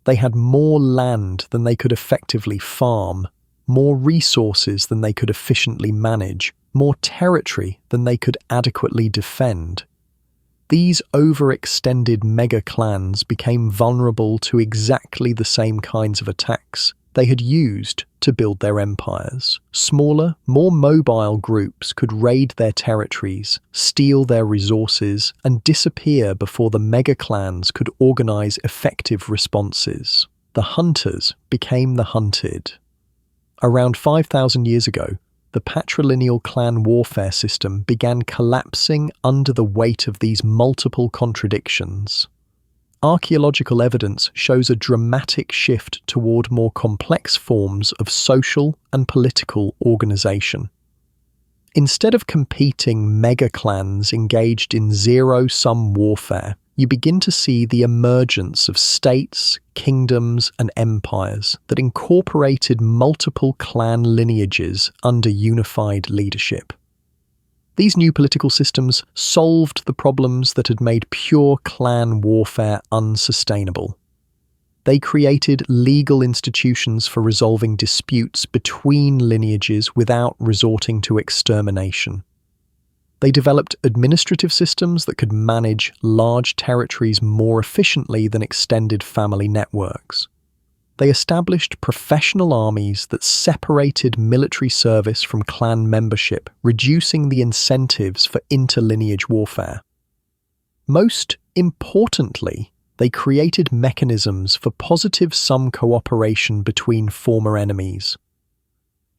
They had more land than they could effectively farm, more resources than they could efficiently manage, more territory than they could adequately defend. These overextended mega-clans became vulnerable to exactly the same kinds of attacks they had used to build their empires. Smaller, more mobile groups could raid their territories, steal their resources, and disappear before the mega-clans could organize effective responses. The hunters became the hunted. Around 5,000 years ago, the patrilineal clan warfare system began collapsing under the weight of these multiple contradictions. Archaeological evidence shows a dramatic shift toward more complex forms of social and political organization. Instead of competing mega-clans engaged in zero-sum warfare, you begin to see the emergence of states, kingdoms, and empires that incorporated multiple clan lineages under unified leadership. These new political systems solved the problems that had made pure clan warfare unsustainable. They created legal institutions for resolving disputes between lineages without resorting to extermination. They developed administrative systems that could manage large territories more efficiently than extended family networks. They established professional armies that separated military service from clan membership, reducing the incentives for interlineage warfare. Most importantly, they created mechanisms for positive sum cooperation between former enemies.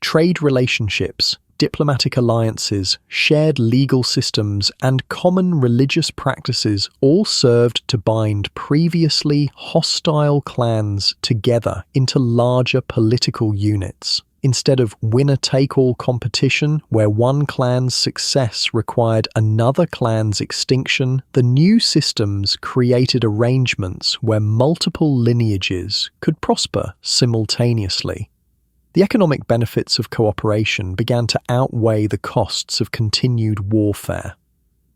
Trade relationships, diplomatic alliances, shared legal systems, and common religious practices all served to bind previously hostile clans together into larger political units. Instead of winner-take-all competition where one clan's success required another clan's extinction, the new systems created arrangements where multiple lineages could prosper simultaneously. The economic benefits of cooperation began to outweigh the costs of continued warfare.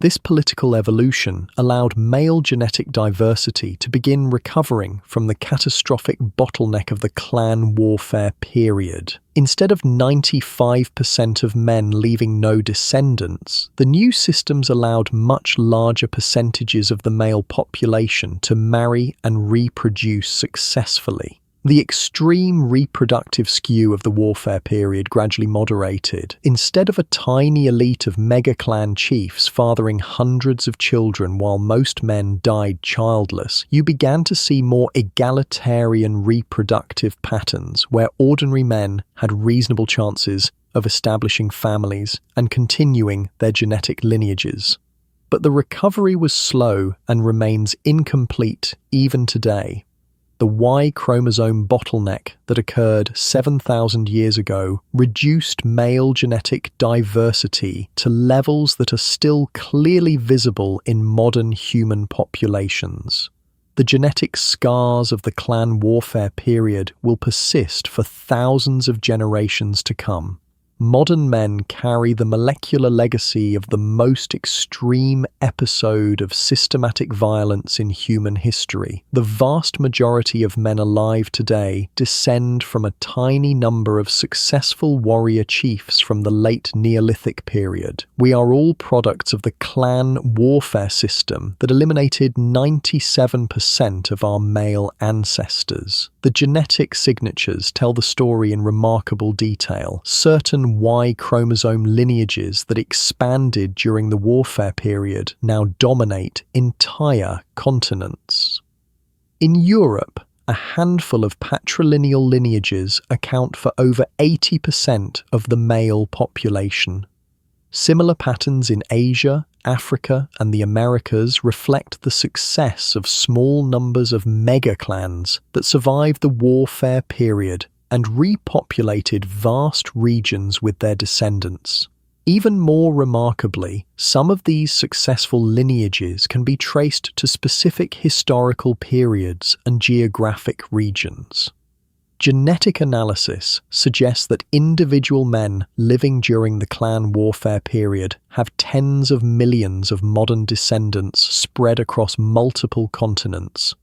This political evolution allowed male genetic diversity to begin recovering from the catastrophic bottleneck of the clan warfare period. Instead of 95% of men leaving no descendants, the new systems allowed much larger percentages of the male population to marry and reproduce successfully. The extreme reproductive skew of the warfare period gradually moderated. Instead of a tiny elite of mega-clan chiefs fathering hundreds of children while most men died childless, you began to see more egalitarian reproductive patterns where ordinary men had reasonable chances of establishing families and continuing their genetic lineages. But the recovery was slow and remains incomplete even today. The Y chromosome bottleneck that occurred 7,000 years ago reduced male genetic diversity to levels that are still clearly visible in modern human populations. The genetic scars of the clan warfare period will persist for thousands of generations to come. Modern men carry the molecular legacy of the most extreme episode of systematic violence in human history. The vast majority of men alive today descend from a tiny number of successful warrior chiefs from the late Neolithic period. We are all products of the clan warfare system that eliminated 97% of our male ancestors. The genetic signatures tell the story in remarkable detail. Certain Y chromosome lineages that expanded during the warfare period now dominate entire continents. In Europe, a handful of patrilineal lineages account for over 80% of the male population. Similar patterns in Asia, Africa, and the Americas reflect the success of small numbers of mega-clans that survived the warfare period and repopulated vast regions with their descendants. Even more remarkably, some of these successful lineages can be traced to specific historical periods and geographic regions. Genetic analysis suggests that individual men living during the clan warfare period have tens of millions of modern descendants spread across multiple continents.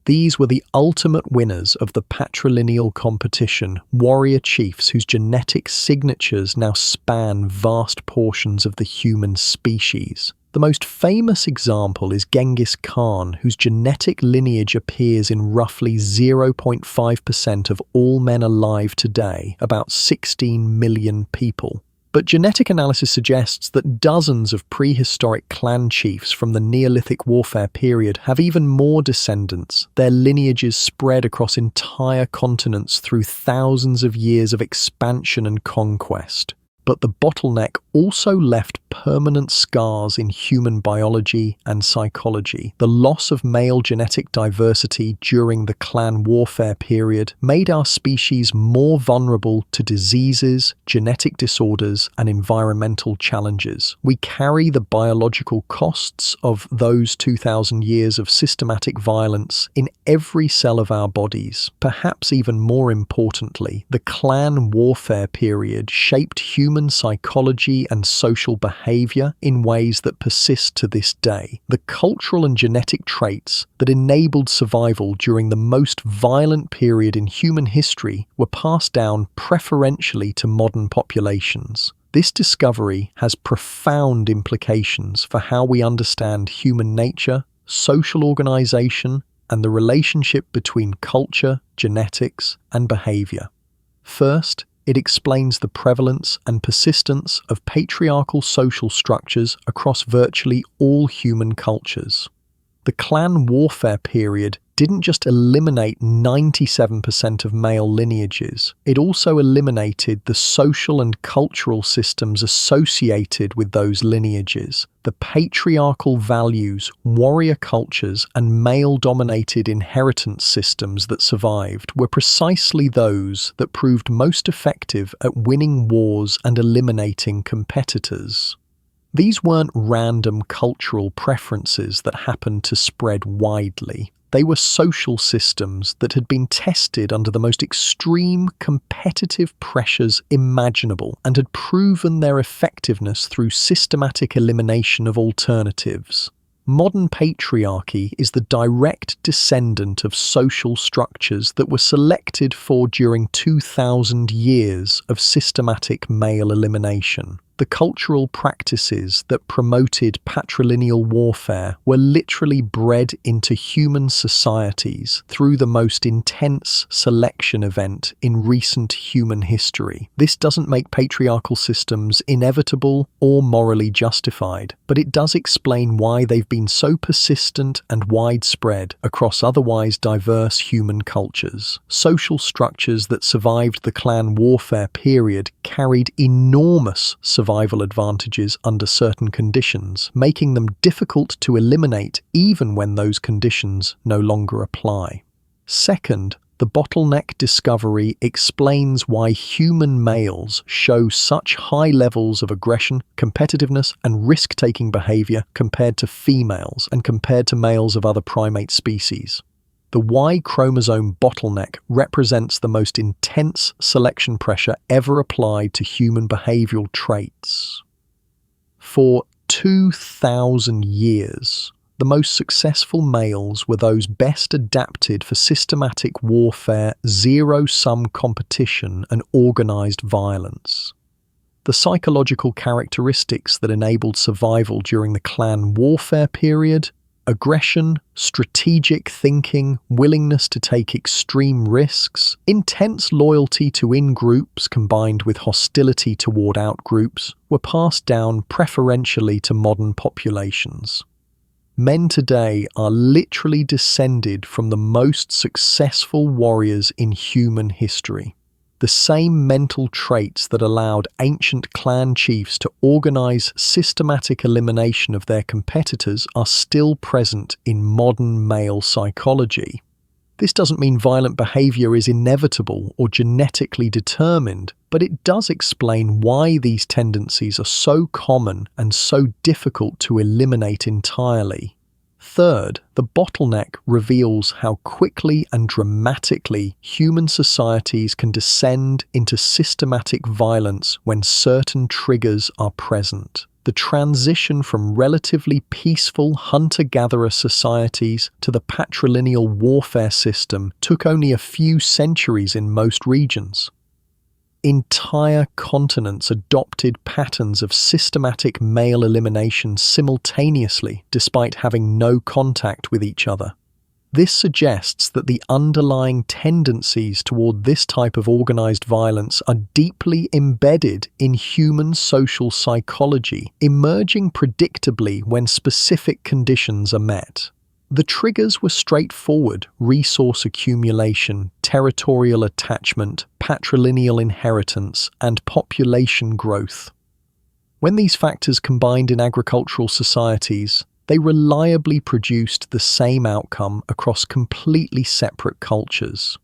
These were the ultimate winners of the patrilineal competition, warrior chiefs whose genetic signatures now span vast portions of the human species. The most famous example is Genghis Khan, whose genetic lineage appears in roughly 0.5% of all men alive today, about 16 million people. But genetic analysis suggests that dozens of prehistoric clan chiefs from the Neolithic warfare period have even more descendants, their lineages spread across entire continents through thousands of years of expansion and conquest. But the bottleneck also left permanent scars in human biology and psychology. The loss of male genetic diversity during the clan warfare period made our species more vulnerable to diseases, genetic disorders, and environmental challenges. We carry the biological costs of those 2,000 years of systematic violence in every cell of our bodies. Perhaps even more importantly, the clan warfare period shaped human human psychology and social behavior in ways that persist to this day. The cultural and genetic traits that enabled survival during the most violent period in human history were passed down preferentially to modern populations. This discovery has profound implications for how we understand human nature, social organization, and the relationship between culture, genetics, and behavior. First, it explains the prevalence and persistence of patriarchal social structures across virtually all human cultures. The clan warfare period didn't just eliminate 97% of male lineages, it also eliminated the social and cultural systems associated with those lineages. The patriarchal values, warrior cultures, and male-dominated inheritance systems that survived were precisely those that proved most effective at winning wars and eliminating competitors. These weren't random cultural preferences that happened to spread widely. They were social systems that had been tested under the most extreme competitive pressures imaginable and had proven their effectiveness through systematic elimination of alternatives. Modern patriarchy is the direct descendant of social structures that were selected for during 2,000 years of systematic male elimination. The cultural practices that promoted patrilineal warfare were literally bred into human societies through the most intense selection event in recent human history. This doesn't make patriarchal systems inevitable or morally justified, but it does explain why they've been so persistent and widespread across otherwise diverse human cultures. Social structures that survived the clan warfare period carried enormous survival advantages under certain conditions, making them difficult to eliminate even when those conditions no longer apply. Second, the bottleneck discovery explains why human males show such high levels of aggression, competitiveness, and risk-taking behavior compared to females and compared to males of other primate species. The Y chromosome bottleneck represents the most intense selection pressure ever applied to human behavioral traits. For 2,000 years, the most successful males were those best adapted for systematic warfare, zero-sum competition, and organized violence. The psychological characteristics that enabled survival during the clan warfare period — aggression, strategic thinking, willingness to take extreme risks, intense loyalty to in-groups combined with hostility toward out-groups — were passed down preferentially to modern populations. Men today are literally descended from the most successful warriors in human history. The same mental traits that allowed ancient clan chiefs to organize systematic elimination of their competitors are still present in modern male psychology. This doesn't mean violent behavior is inevitable or genetically determined, but it does explain why these tendencies are so common and so difficult to eliminate entirely. Third, the bottleneck reveals how quickly and dramatically human societies can descend into systematic violence when certain triggers are present. The transition from relatively peaceful hunter-gatherer societies to the patrilineal warfare system took only a few centuries in most regions. Entire continents adopted patterns of systematic male elimination simultaneously, despite having no contact with each other. This suggests that the underlying tendencies toward this type of organized violence are deeply embedded in human social psychology, emerging predictably when specific conditions are met. The triggers were straightforward: resource accumulation, territorial attachment, patrilineal inheritance, and population growth. When these factors combined in agricultural societies, they reliably produced the same outcome across completely separate cultures.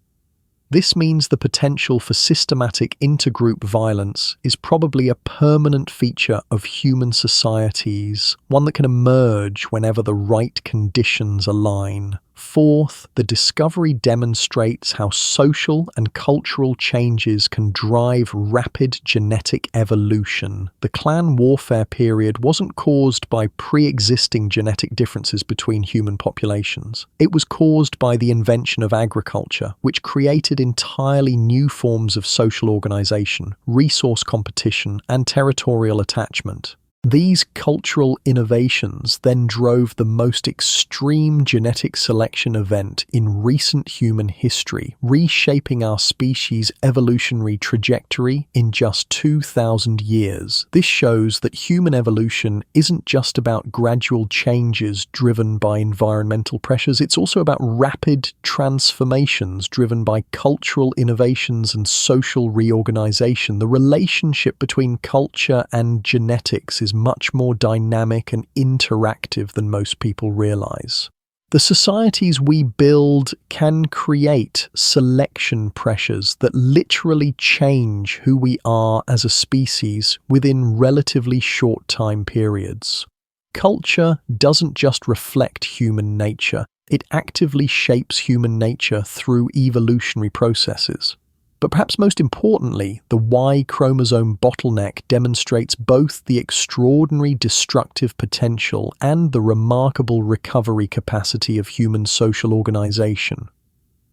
This means the potential for systematic intergroup violence is probably a permanent feature of human societies, one that can emerge whenever the right conditions align. Fourth, the discovery demonstrates how social and cultural changes can drive rapid genetic evolution. The clan warfare period wasn't caused by pre-existing genetic differences between human populations. It was caused by the invention of agriculture, which created entirely new forms of social organization, resource competition, and territorial attachment. These cultural innovations then drove the most extreme genetic selection event in recent human history, reshaping our species' evolutionary trajectory in just 2,000 years. This shows that human evolution isn't just about gradual changes driven by environmental pressures, it's also about rapid transformations driven by cultural innovations and social reorganization. The relationship between culture and genetics is much more dynamic and interactive than most people realize. The societies we build can create selection pressures that literally change who we are as a species within relatively short time periods. Culture doesn't just reflect human nature, it actively shapes human nature through evolutionary processes. But perhaps most importantly, the Y chromosome bottleneck demonstrates both the extraordinary destructive potential and the remarkable recovery capacity of human social organization.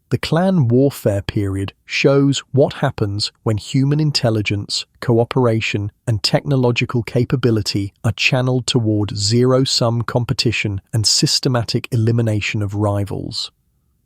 The clan warfare period shows what happens when human intelligence, cooperation, and technological capability are channeled toward zero-sum competition and systematic elimination of rivals.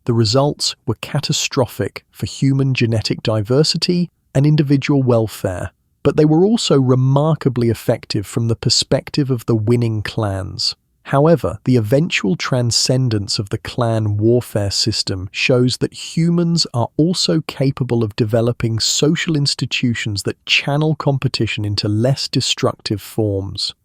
The results were catastrophic for human genetic diversity and individual welfare, but they were also remarkably effective from the perspective of the winning clans. However, the eventual transcendence of the clan warfare system shows that humans are also capable of developing social institutions that channel competition into less destructive forms.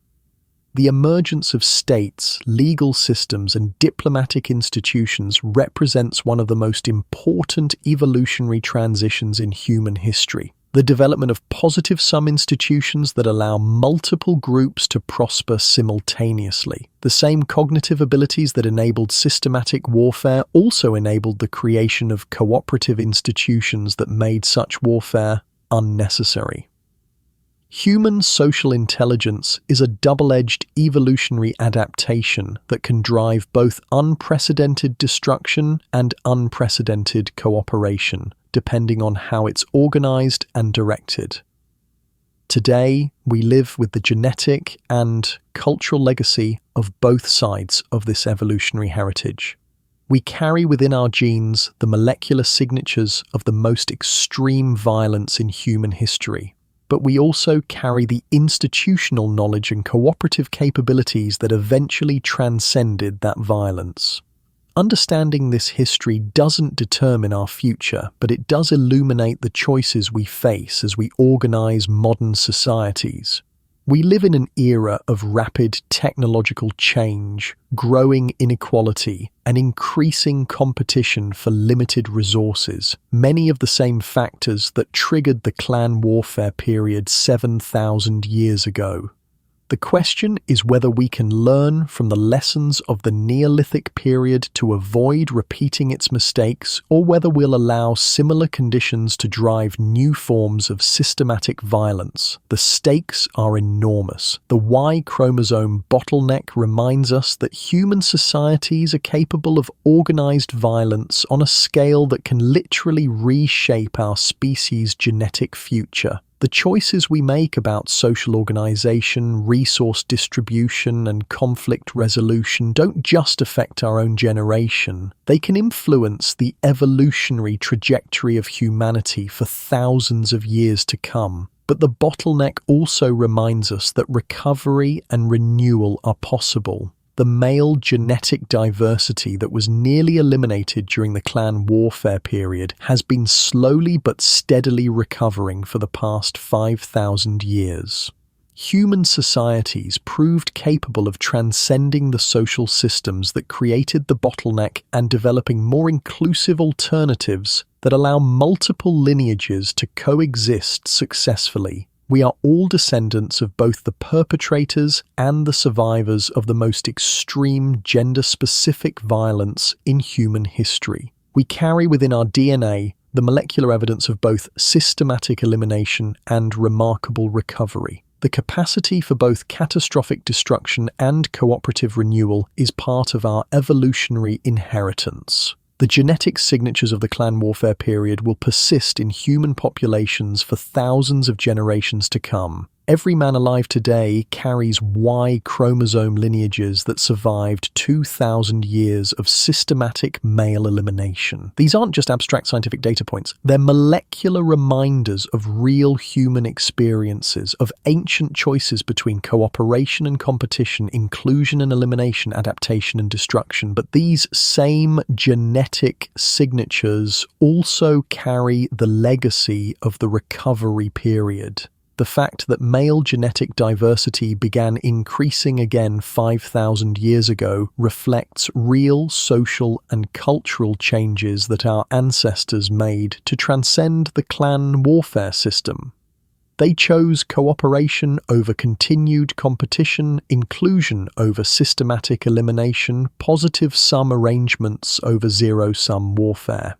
The emergence of states, legal systems, and diplomatic institutions represents one of the most important evolutionary transitions in human history. The development of positive-sum institutions that allow multiple groups to prosper simultaneously. The same cognitive abilities that enabled systematic warfare also enabled the creation of cooperative institutions that made such warfare unnecessary. Human social intelligence is a double-edged evolutionary adaptation that can drive both unprecedented destruction and unprecedented cooperation, depending on how it's organized and directed. Today, we live with the genetic and cultural legacy of both sides of this evolutionary heritage. We carry within our genes the molecular signatures of the most extreme violence in human history. But we also carry the institutional knowledge and cooperative capabilities that eventually transcended that violence. Understanding this history doesn't determine our future, but it does illuminate the choices we face as we organize modern societies. We live in an era of rapid technological change, growing inequality, and increasing competition for limited resources, many of the same factors that triggered the clan warfare period 7,000 years ago. The question is whether we can learn from the lessons of the Neolithic period to avoid repeating its mistakes, or whether we'll allow similar conditions to drive new forms of systematic violence. The stakes are enormous. The Y chromosome bottleneck reminds us that human societies are capable of organized violence on a scale that can literally reshape our species' genetic future. The choices we make about social organization, resource distribution, and conflict resolution don't just affect our own generation. They can influence the evolutionary trajectory of humanity for thousands of years to come. But the bottleneck also reminds us that recovery and renewal are possible. The male genetic diversity that was nearly eliminated during the clan warfare period has been slowly but steadily recovering for the past 5,000 years. Human societies proved capable of transcending the social systems that created the bottleneck and developing more inclusive alternatives that allow multiple lineages to coexist successfully. We are all descendants of both the perpetrators and the survivors of the most extreme gender-specific violence in human history. We carry within our DNA the molecular evidence of both systematic elimination and remarkable recovery. The capacity for both catastrophic destruction and cooperative renewal is part of our evolutionary inheritance. The genetic signatures of the clan warfare period will persist in human populations for thousands of generations to come. Every man alive today carries Y chromosome lineages that survived 2,000 years of systematic male elimination. These aren't just abstract scientific data points. They're molecular reminders of real human experiences, of ancient choices between cooperation and competition, inclusion and elimination, adaptation and destruction. But these same genetic signatures also carry the legacy of the recovery period. The fact that male genetic diversity began increasing again 5,000 years ago reflects real social and cultural changes that our ancestors made to transcend the clan warfare system. They chose cooperation over continued competition, inclusion over systematic elimination, positive-sum arrangements over zero-sum warfare.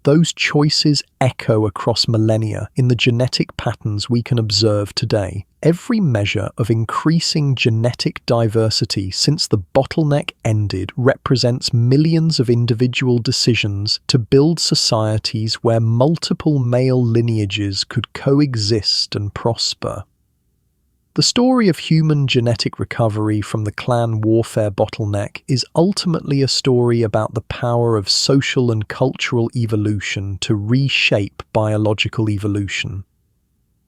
Those choices echo across millennia in the genetic patterns we can observe today. Every measure of increasing genetic diversity since the bottleneck ended represents millions of individual decisions to build societies where multiple male lineages could coexist and prosper. The story of human genetic recovery from the clan warfare bottleneck is ultimately a story about the power of social and cultural evolution to reshape biological evolution.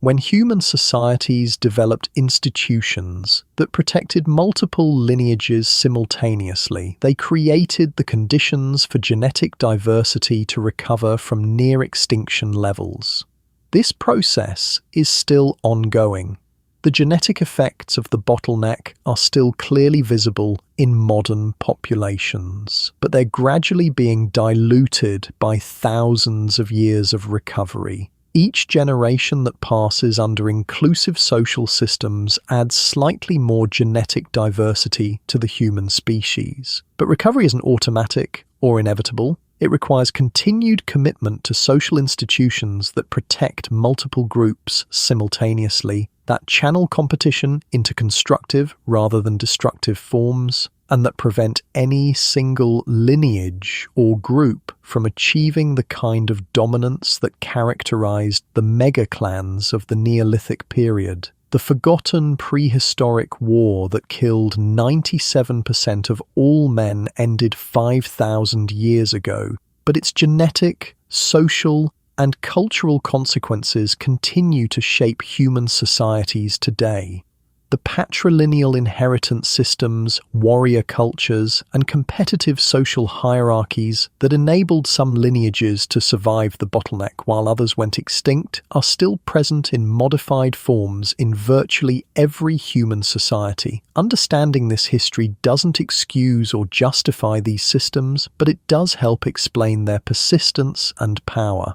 When human societies developed institutions that protected multiple lineages simultaneously, they created the conditions for genetic diversity to recover from near-extinction levels. This process is still ongoing. The genetic effects of the bottleneck are still clearly visible in modern populations, but they're gradually being diluted by thousands of years of recovery. Each generation that passes under inclusive social systems adds slightly more genetic diversity to the human species. But recovery isn't automatic or inevitable. It requires continued commitment to social institutions that protect multiple groups simultaneously, that channel competition into constructive rather than destructive forms, and that prevent any single lineage or group from achieving the kind of dominance that characterized the mega-clans of the Neolithic period. The forgotten prehistoric war that killed 97% of all men ended 5,000 years ago, but its genetic, social, and cultural consequences continue to shape human societies today. The patrilineal inheritance systems, warrior cultures, and competitive social hierarchies that enabled some lineages to survive the bottleneck while others went extinct are still present in modified forms in virtually every human society. Understanding this history doesn't excuse or justify these systems, but it does help explain their persistence and power.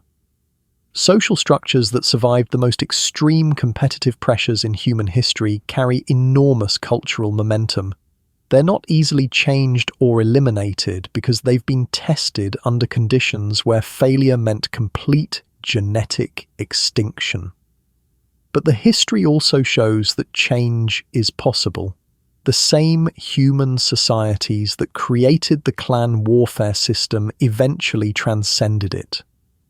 Social structures that survived the most extreme competitive pressures in human history carry enormous cultural momentum. They're not easily changed or eliminated because they've been tested under conditions where failure meant complete genetic extinction. But the history also shows that change is possible. The same human societies that created the clan warfare system eventually transcended it.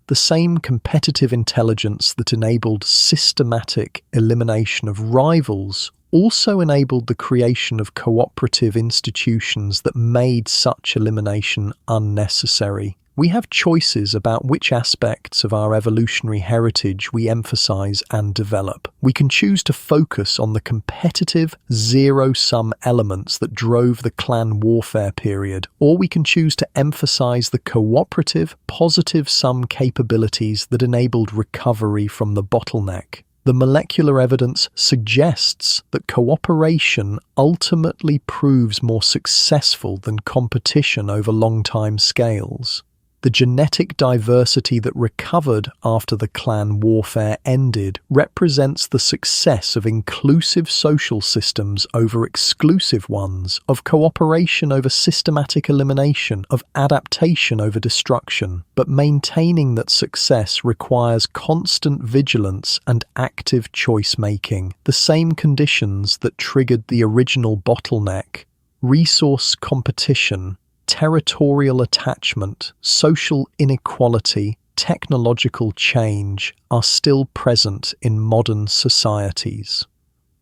The same competitive intelligence that enabled systematic elimination of rivals also enabled the creation of cooperative institutions that made such elimination unnecessary. We have choices about which aspects of our evolutionary heritage we emphasize and develop. We can choose to focus on the competitive, zero-sum elements that drove the clan warfare period, or we can choose to emphasize the cooperative, positive-sum capabilities that enabled recovery from the bottleneck. The molecular evidence suggests that cooperation ultimately proves more successful than competition over long time scales. The genetic diversity that recovered after the clan warfare ended represents the success of inclusive social systems over exclusive ones, of cooperation over systematic elimination, of adaptation over destruction. But maintaining that success requires constant vigilance and active choice-making, the same conditions that triggered the original bottleneck: resource competition, territorial attachment, social inequality, technological change are still present in modern societies.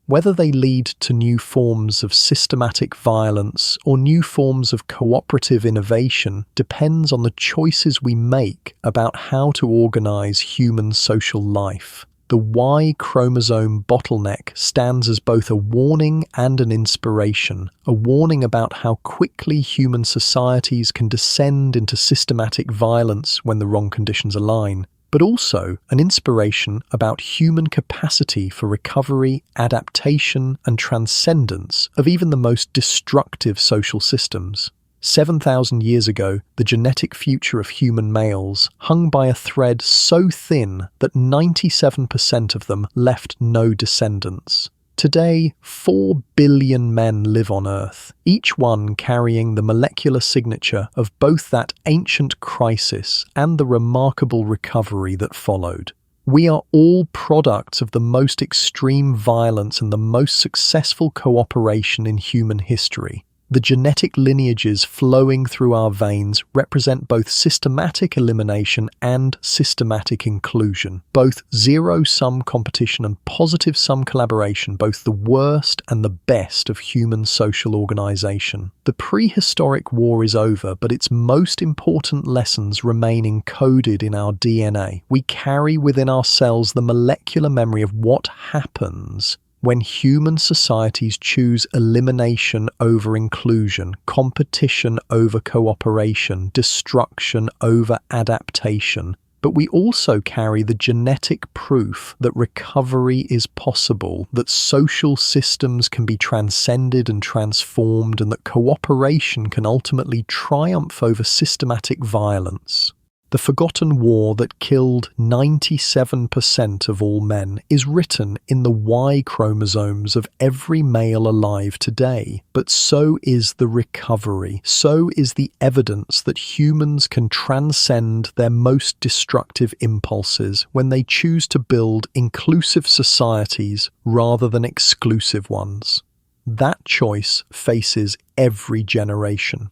Whether they lead to new forms of systematic violence or new forms of cooperative innovation depends on the choices we make about how to organize human social life. The Y chromosome bottleneck stands as both a warning and an inspiration, a warning about how quickly human societies can descend into systematic violence when the wrong conditions align, but also an inspiration about human capacity for recovery, adaptation, and transcendence of even the most destructive social systems. 7,000 years ago, the genetic future of human males hung by a thread so thin that 97% of them left no descendants. Today, 4 billion men live on Earth, each one carrying the molecular signature of both that ancient crisis and the remarkable recovery that followed. We are all products of the most extreme violence and the most successful cooperation in human history. The genetic lineages flowing through our veins represent both systematic elimination and systematic inclusion, both zero-sum competition and positive-sum collaboration, both the worst and the best of human social organization. The prehistoric war is over, but its most important lessons remain encoded in our DNA. We carry within ourselves the molecular memory of what happens when human societies choose elimination over inclusion, competition over cooperation, destruction over adaptation. But we also carry the genetic proof that recovery is possible, that social systems can be transcended and transformed, and that cooperation can ultimately triumph over systematic violence. The forgotten war that killed 97% of all men is written in the Y chromosomes of every male alive today. But so is the recovery. So is the evidence that humans can transcend their most destructive impulses when they choose to build inclusive societies rather than exclusive ones. That choice faces every generation.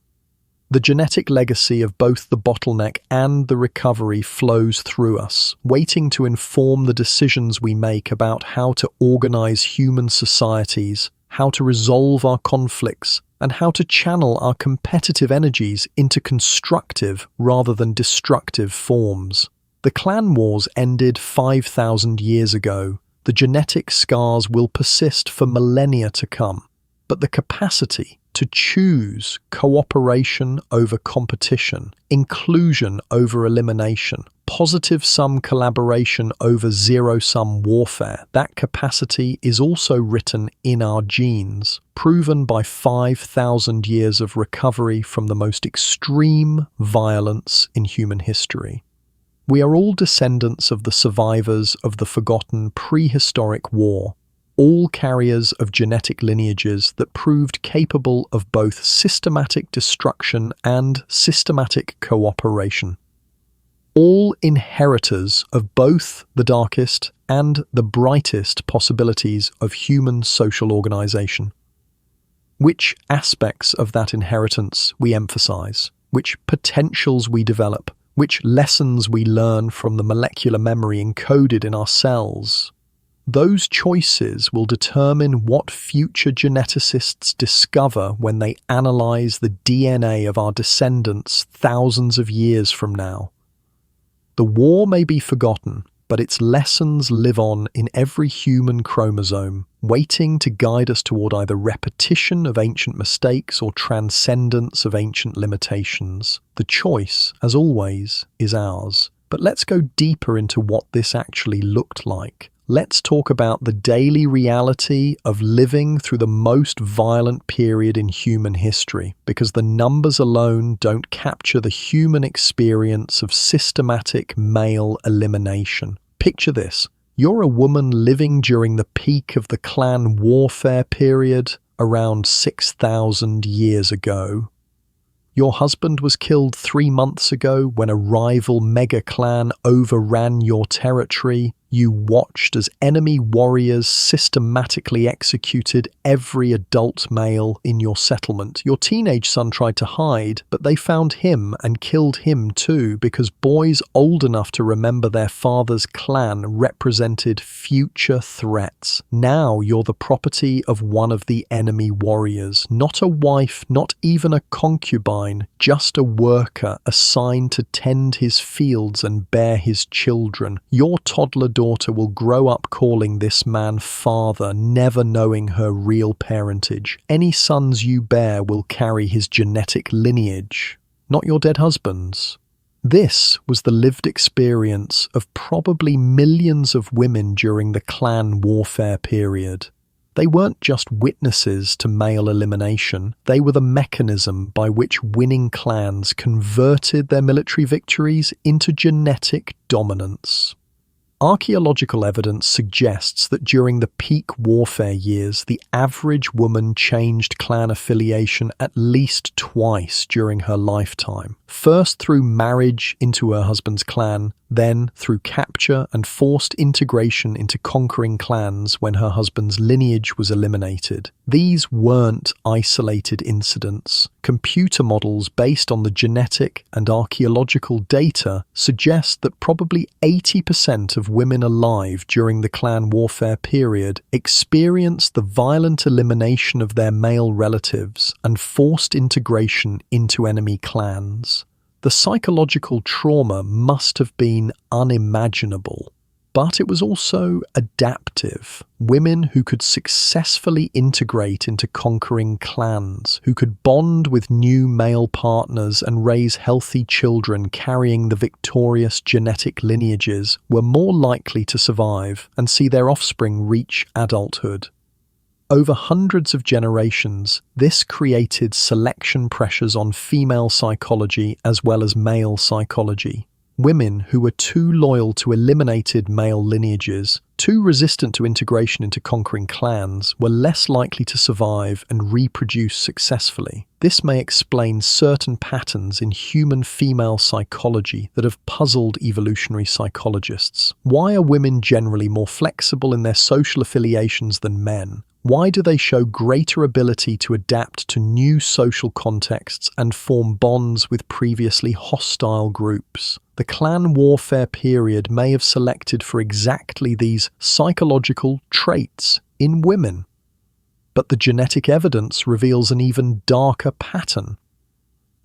The genetic legacy of both the bottleneck and the recovery flows through us, waiting to inform the decisions we make about how to organize human societies, how to resolve our conflicts, and how to channel our competitive energies into constructive rather than destructive forms. The clan wars ended 5,000 years ago. The genetic scars will persist for millennia to come, but the capacity to choose cooperation over competition, inclusion over elimination, positive-sum collaboration over zero-sum warfare, that capacity is also written in our genes, proven by 5,000 years of recovery from the most extreme violence in human history. We are all descendants of the survivors of the forgotten prehistoric war, all carriers of genetic lineages that proved capable of both systematic destruction and systematic cooperation. All inheritors of both the darkest and the brightest possibilities of human social organization. Which aspects of that inheritance we emphasize, which potentials we develop, which lessons we learn from the molecular memory encoded in our cells. Those choices will determine what future geneticists discover when they analyze the DNA of our descendants thousands of years from now. The war may be forgotten, but its lessons live on in every human chromosome, waiting to guide us toward either repetition of ancient mistakes or transcendence of ancient limitations. The choice, as always, is ours. But let's go deeper into what this actually looked like. let's talk about the daily reality of living through the most violent period in human history, because the numbers alone don't capture the human experience of systematic male elimination. Picture this. You're a woman living during the peak of the clan warfare period around 6,000 years ago. Your husband was killed 3 months ago when a rival mega-clan overran your territory. You watched as enemy warriors systematically executed every adult male in your settlement. Your teenage son tried to hide, but they found him and killed him too, because boys old enough to remember their father's clan represented future threats. Now you're the property of one of the enemy warriors, not a wife, not even a concubine, just a worker assigned to tend his fields and bear his children. Your toddler daughter will grow up calling this man father, never knowing her real parentage. Any sons you bear will carry his genetic lineage, not your dead husband's. This was the lived experience of probably millions of women during the clan warfare period. They weren't just witnesses to male elimination, they were the mechanism by which winning clans converted their military victories into genetic dominance. Archaeological evidence suggests that during the peak warfare years, the average woman changed clan affiliation at least twice during her lifetime. First through marriage into her husband's clan, then through capture and forced integration into conquering clans when her husband's lineage was eliminated. These weren't isolated incidents. Computer models based on the genetic and archaeological data suggest that probably 80% of women alive during the clan warfare period experienced the violent elimination of their male relatives and forced integration into enemy clans. The psychological trauma must have been unimaginable, but it was also adaptive. Women who could successfully integrate into conquering clans, who could bond with new male partners and raise healthy children carrying the victorious genetic lineages, were more likely to survive and see their offspring reach adulthood. Over hundreds of generations, this created selection pressures on female psychology as well as male psychology. Women who were too loyal to eliminated male lineages, too resistant to integration into conquering clans, were less likely to survive and reproduce successfully. This may explain certain patterns in human female psychology that have puzzled evolutionary psychologists. Why are women generally more flexible in their social affiliations than men? Why do they show greater ability to adapt to new social contexts and form bonds with previously hostile groups? The clan warfare period may have selected for exactly these psychological traits in women. But the genetic evidence reveals an even darker pattern.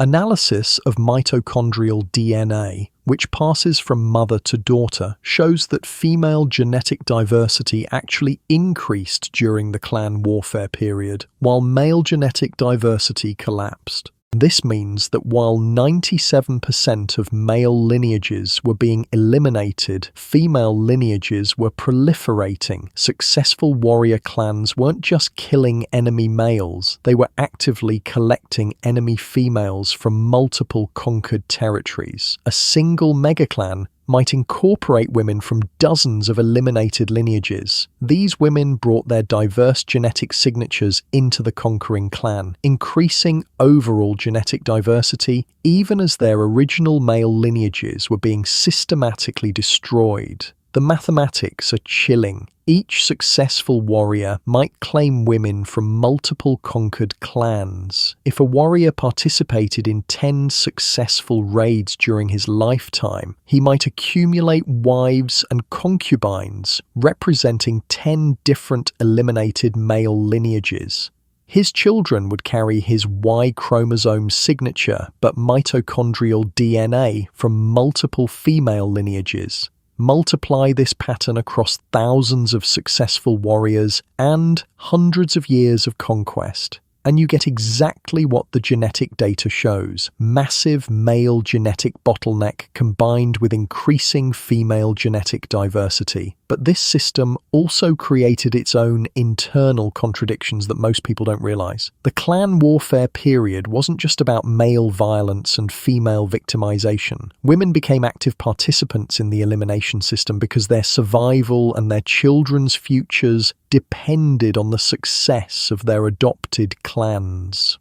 Analysis of mitochondrial DNA, which passes from mother to daughter, shows that female genetic diversity actually increased during the clan warfare period, while male genetic diversity collapsed. This means that while 97% of male lineages were being eliminated, female lineages were proliferating. Successful warrior clans weren't just killing enemy males, they were actively collecting enemy females from multiple conquered territories. A single megaclan might incorporate women from dozens of eliminated lineages. These women brought their diverse genetic signatures into the conquering clan, increasing overall genetic diversity even as their original male lineages were being systematically destroyed. The mathematics are chilling. Each successful warrior might claim women from multiple conquered clans. If a warrior participated in 10 successful raids during his lifetime, he might accumulate wives and concubines, representing 10 different eliminated male lineages. His children would carry his Y chromosome signature but mitochondrial DNA from multiple female lineages. Multiply this pattern across thousands of successful warriors and hundreds of years of conquest, and you get exactly what the genetic data shows: massive male genetic bottleneck combined with increasing female genetic diversity. But this system also created its own internal contradictions that most people don't realize. The clan warfare period wasn't just about male violence and female victimization. Women became active participants in the elimination system because their survival and their children's futures depended on the success of their adopted clans.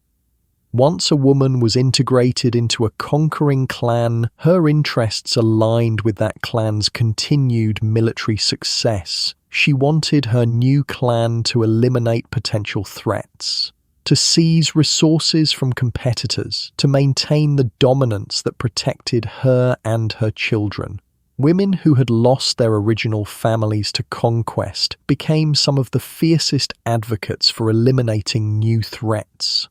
Once a woman was integrated into a conquering clan, her interests aligned with that clan's continued military success. She wanted her new clan to eliminate potential threats, to seize resources from competitors, to maintain the dominance that protected her and her children. Women who had lost their original families to conquest became some of the fiercest advocates for eliminating new threats.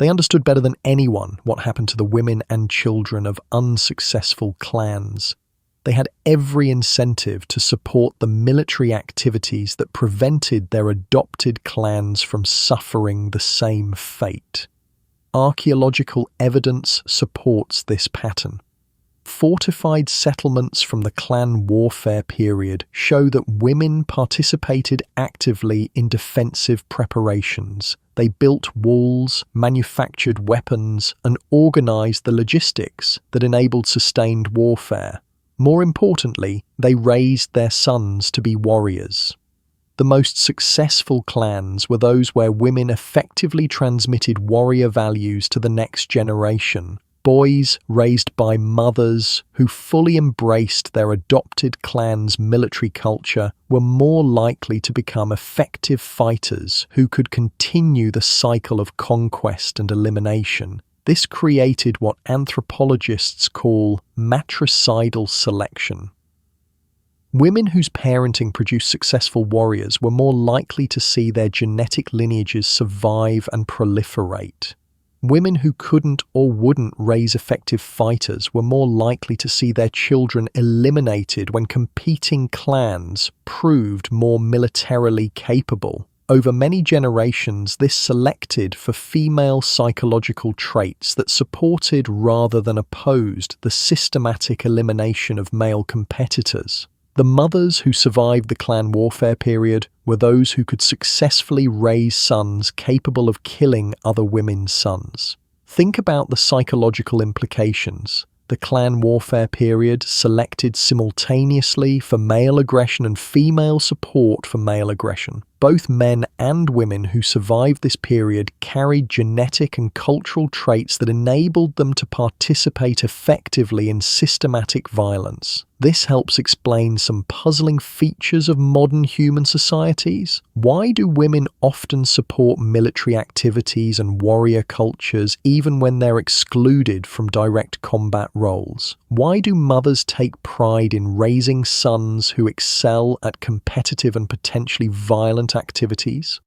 They understood better than anyone what happened to the women and children of unsuccessful clans. They had every incentive to support the military activities that prevented their adopted clans from suffering the same fate. Archaeological evidence supports this pattern. Fortified settlements from the clan warfare period show that women participated actively in defensive preparations. They built walls, manufactured weapons, and organized the logistics that enabled sustained warfare. More importantly, they raised their sons to be warriors. The most successful clans were those where women effectively transmitted warrior values to the next generation. Boys raised by mothers who fully embraced their adopted clan's military culture were more likely to become effective fighters who could continue the cycle of conquest and elimination. This created what anthropologists call matricidal selection. Women whose parenting produced successful warriors were more likely to see their genetic lineages survive and proliferate. Women who couldn't or wouldn't raise effective fighters were more likely to see their children eliminated when competing clans proved more militarily capable. Over many generations, this selected for female psychological traits that supported rather than opposed the systematic elimination of male competitors. The mothers who survived the clan warfare period were those who could successfully raise sons capable of killing other women's sons. Think about the psychological implications. The clan warfare period selected simultaneously for male aggression and female support for male aggression. Both men and women who survived this period carried genetic and cultural traits that enabled them to participate effectively in systematic violence. This helps explain some puzzling features of modern human societies. Why do women often support military activities and warrior cultures even when they're excluded from direct combat roles? Why do mothers take pride in raising sons who excel at competitive and potentially violent activities?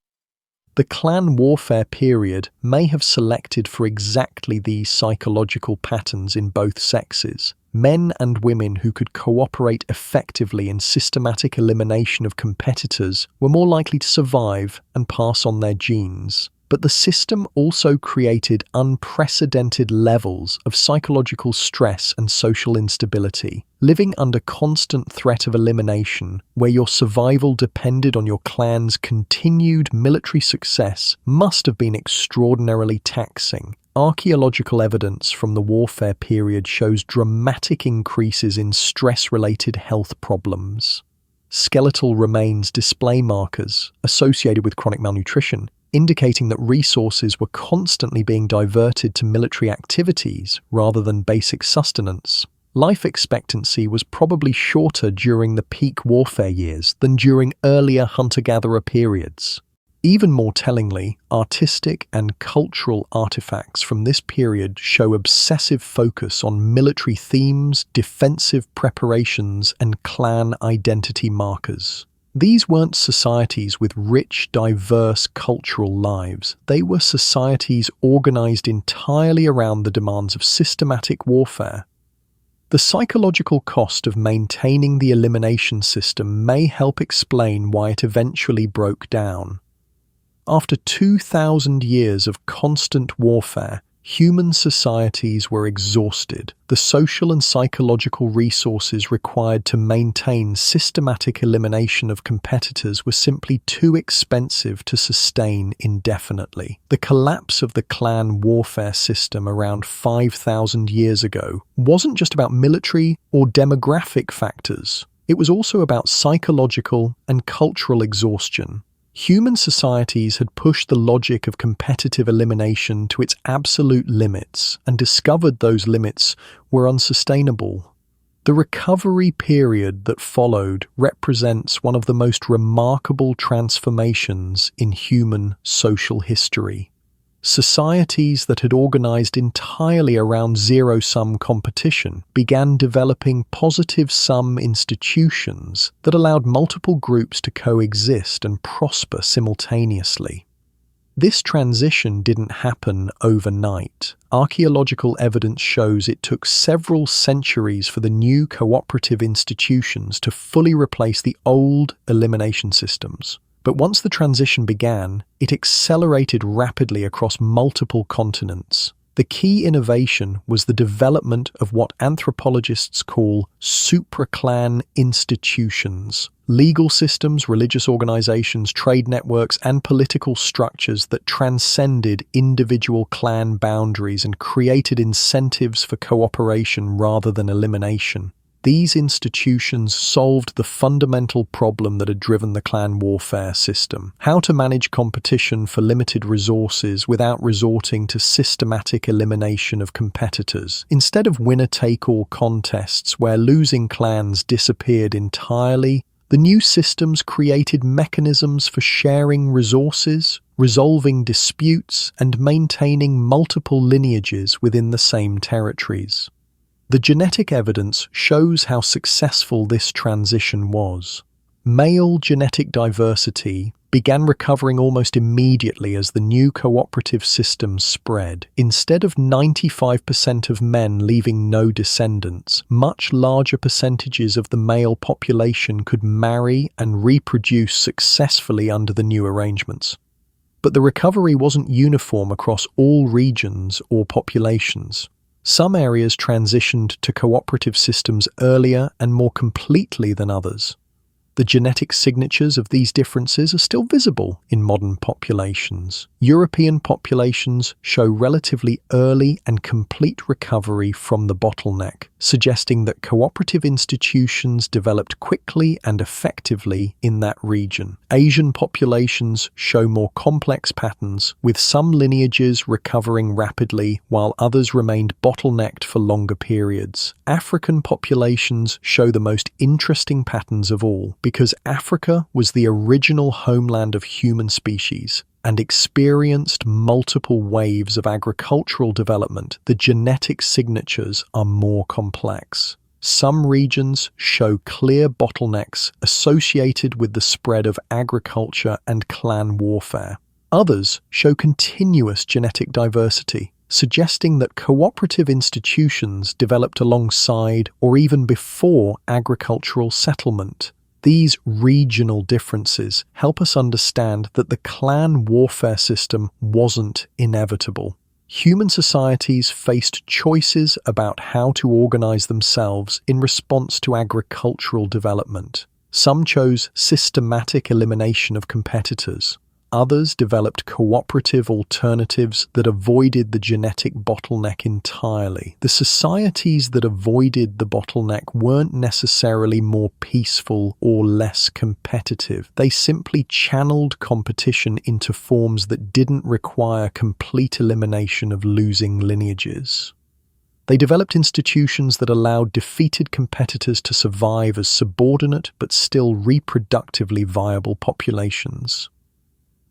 The clan warfare period may have selected for exactly these psychological patterns in both sexes. Men and women who could cooperate effectively in systematic elimination of competitors were more likely to survive and pass on their genes. But the system also created unprecedented levels of psychological stress and social instability. Living under constant threat of elimination, where your survival depended on your clan's continued military success, must have been extraordinarily taxing. Archaeological evidence from the warfare period shows dramatic increases in stress-related health problems. Skeletal remains display markers associated with chronic malnutrition, indicating that resources were constantly being diverted to military activities rather than basic sustenance. Life expectancy was probably shorter during the peak warfare years than during earlier hunter-gatherer periods. Even more tellingly, artistic and cultural artifacts from this period show obsessive focus on military themes, defensive preparations, and clan identity markers. These weren't societies with rich, diverse cultural lives. They were societies organized entirely around the demands of systematic warfare. The psychological cost of maintaining the elimination system may help explain why it eventually broke down. After 2,000 years of constant warfare, Human societies were exhausted. The social and psychological resources required to maintain systematic elimination of competitors were simply too expensive to sustain indefinitely. The collapse of the clan warfare system around 5,000 years ago wasn't just about military or demographic factors. It was also about psychological and cultural exhaustion. Human societies had pushed the logic of competitive elimination to its absolute limits and discovered those limits were unsustainable. The recovery period that followed represents one of the most remarkable transformations in human social history. Societies that had organized entirely around zero-sum competition began developing positive-sum institutions that allowed multiple groups to coexist and prosper simultaneously. This transition didn't happen overnight. Archaeological evidence shows it took several centuries for the new cooperative institutions to fully replace the old elimination systems. But once the transition began, it accelerated rapidly across multiple continents. The key innovation was the development of what anthropologists call supraclan institutions, legal systems, religious organizations, trade networks, and political structures that transcended individual clan boundaries and created incentives for cooperation rather than elimination. These institutions solved the fundamental problem that had driven the clan warfare system: how to manage competition for limited resources without resorting to systematic elimination of competitors. Instead of winner-take-all contests where losing clans disappeared entirely, the new systems created mechanisms for sharing resources, resolving disputes, and maintaining multiple lineages within the same territories. The genetic evidence shows how successful this transition was. Male genetic diversity began recovering almost immediately as the new cooperative system spread. Instead of 95% of men leaving no descendants, much larger percentages of the male population could marry and reproduce successfully under the new arrangements. But the recovery wasn't uniform across all regions or populations. Some areas transitioned to cooperative systems earlier and more completely than others. The genetic signatures of these differences are still visible in modern populations. European populations show relatively early and complete recovery from the bottleneck, suggesting that cooperative institutions developed quickly and effectively in that region. Asian populations show more complex patterns, with some lineages recovering rapidly while others remained bottlenecked for longer periods. African populations show the most interesting patterns of all, because Africa was the original homeland of human species and experienced multiple waves of agricultural development. The genetic signatures are more complex. Some regions show clear bottlenecks associated with the spread of agriculture and clan warfare. Others show continuous genetic diversity, suggesting that cooperative institutions developed alongside or even before agricultural settlement. These regional differences help us understand that the clan warfare system wasn't inevitable. Human societies faced choices about how to organize themselves in response to agricultural development. Some chose systematic elimination of competitors. Others developed cooperative alternatives that avoided the genetic bottleneck entirely. The societies that avoided the bottleneck weren't necessarily more peaceful or less competitive. They simply channeled competition into forms that didn't require complete elimination of losing lineages. They developed institutions that allowed defeated competitors to survive as subordinate but still reproductively viable populations.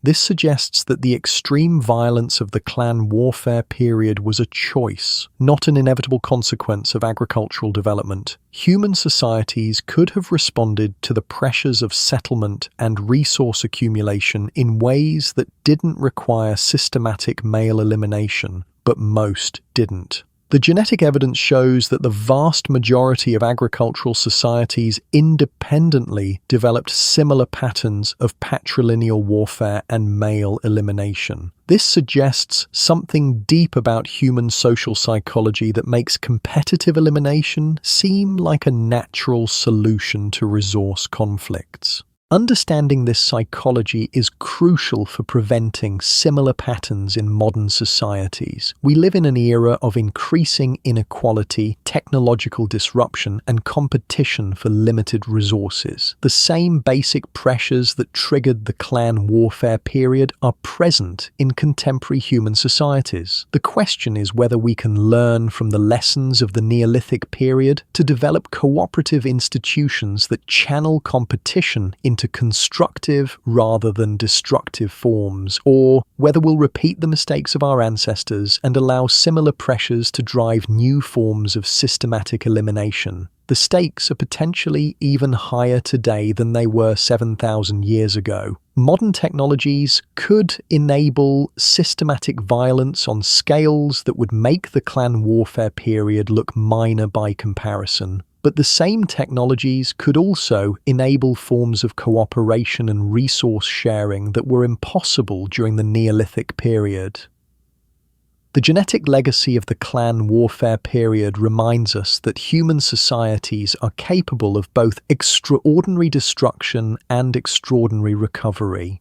This suggests that the extreme violence of the clan warfare period was a choice, not an inevitable consequence of agricultural development. Human societies could have responded to the pressures of settlement and resource accumulation in ways that didn't require systematic male elimination, but most didn't. The genetic evidence shows that the vast majority of agricultural societies independently developed similar patterns of patrilineal warfare and male elimination. This suggests something deep about human social psychology that makes competitive elimination seem like a natural solution to resource conflicts. Understanding this psychology is crucial for preventing similar patterns in modern societies. We live in an era of increasing inequality, technological disruption, and competition for limited resources. The same basic pressures that triggered the clan warfare period are present in contemporary human societies. The question is whether we can learn from the lessons of the Neolithic period to develop cooperative institutions that channel competition into constructive rather than destructive forms, or whether we'll repeat the mistakes of our ancestors and allow similar pressures to drive new forms of systematic elimination. The stakes are potentially even higher today than they were 7,000 years ago. Modern technologies could enable systematic violence on scales that would make the clan warfare period look minor by comparison. But the same technologies could also enable forms of cooperation and resource sharing that were impossible during the Neolithic period. The genetic legacy of the clan warfare period reminds us that human societies are capable of both extraordinary destruction and extraordinary recovery.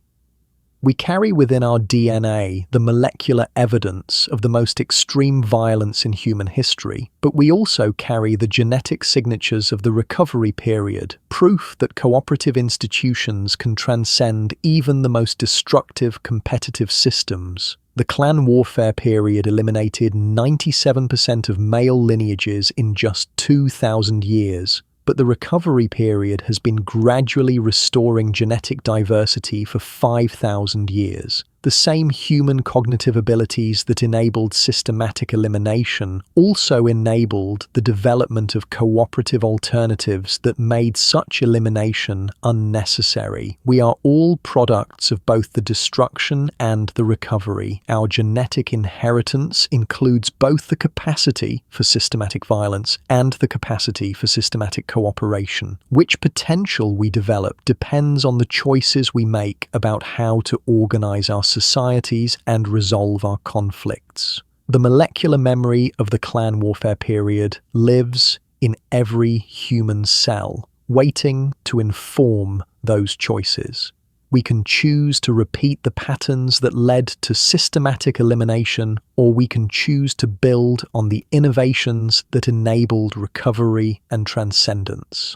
We carry within our DNA the molecular evidence of the most extreme violence in human history, but we also carry the genetic signatures of the recovery period, proof that cooperative institutions can transcend even the most destructive competitive systems. The clan warfare period eliminated 97% of male lineages in just 2,000 years. But the recovery period has been gradually restoring genetic diversity for 5,000 years. The same human cognitive abilities that enabled systematic elimination also enabled the development of cooperative alternatives that made such elimination unnecessary. We are all products of both the destruction and the recovery. Our genetic inheritance includes both the capacity for systematic violence and the capacity for systematic cooperation. Which potential we develop depends on the choices we make about how to organize our societies and resolve our conflicts. The molecular memory of the clan warfare period lives in every human cell, waiting to inform those choices. We can choose to repeat the patterns that led to systematic elimination, or we can choose to build on the innovations that enabled recovery and transcendence.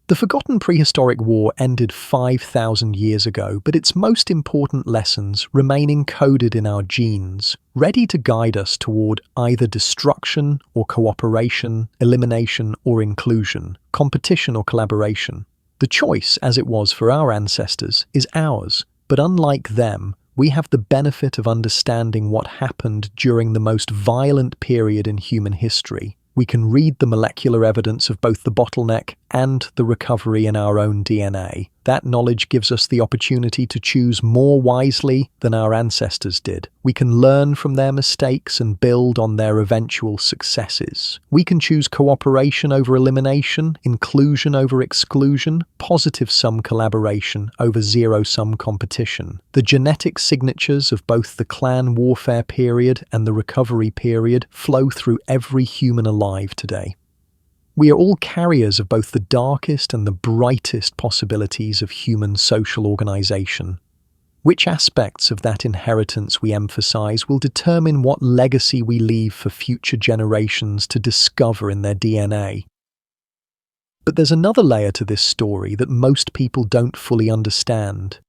The forgotten prehistoric war ended 5,000 years ago, but its most important lessons remain encoded in our genes, ready to guide us toward either destruction or cooperation, elimination or inclusion, competition or collaboration. The choice, as it was for our ancestors, is ours, but unlike them, we have the benefit of understanding what happened during the most violent period in human history. We can read the molecular evidence of both the bottleneck and the recovery in our own DNA. That knowledge gives us the opportunity to choose more wisely than our ancestors did. We can learn from their mistakes and build on their eventual successes. We can choose cooperation over elimination, inclusion over exclusion, positive-sum collaboration over zero-sum competition. The genetic signatures of both the clan warfare period and the recovery period flow through every human alive today. We are all carriers of both the darkest and the brightest possibilities of human social organization. Which aspects of that inheritance we emphasize will determine what legacy we leave for future generations to discover in their DNA. But there's another layer to this story that most people don't fully understand.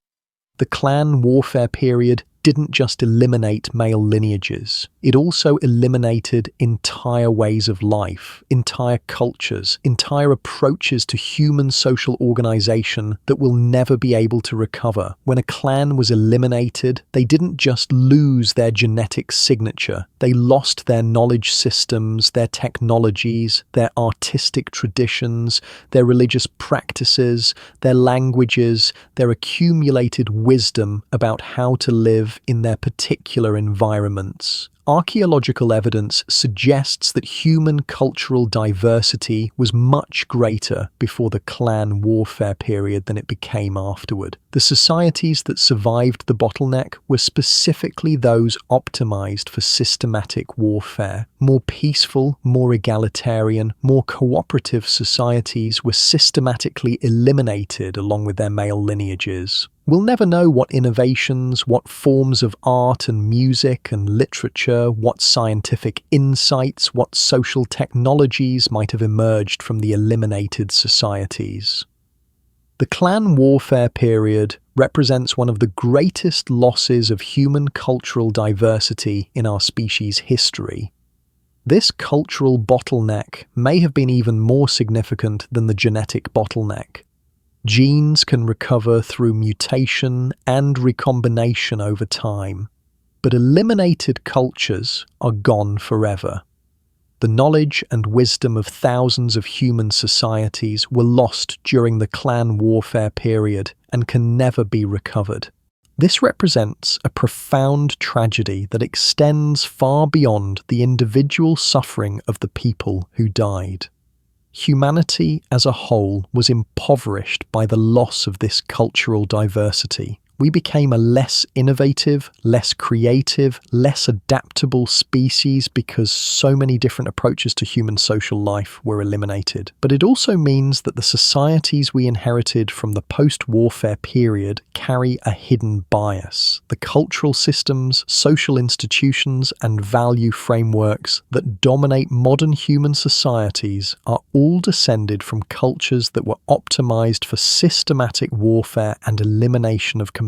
The clan warfare period didn't just eliminate male lineages. It also eliminated entire ways of life, entire cultures, entire approaches to human social organization that will never be able to recover. When a clan was eliminated, they didn't just lose their genetic signature. They lost their knowledge systems, their technologies, their artistic traditions, their religious practices, their languages, their accumulated wisdom about how to live in their particular environments. Archaeological evidence suggests that human cultural diversity was much greater before the clan warfare period than it became afterward. The societies that survived the bottleneck were specifically those optimized for systematic warfare. More peaceful, more egalitarian, more cooperative societies were systematically eliminated along with their male lineages. We'll never know what innovations, what forms of art and music and literature, what scientific insights, what social technologies might have emerged from the eliminated societies. The clan warfare period represents one of the greatest losses of human cultural diversity in our species' history. This cultural bottleneck may have been even more significant than the genetic bottleneck. Genes can recover through mutation and recombination over time, but eliminated cultures are gone forever. The knowledge and wisdom of thousands of human societies were lost during the clan warfare period and can never be recovered. This represents a profound tragedy that extends far beyond the individual suffering of the people who died. Humanity as a whole was impoverished by the loss of this cultural diversity. We became a less innovative, less creative, less adaptable species because so many different approaches to human social life were eliminated. But it also means that the societies we inherited from the post-warfare period carry a hidden bias. The cultural systems, social institutions, and value frameworks that dominate modern human societies are all descended from cultures that were optimized for systematic warfare and elimination of competitors.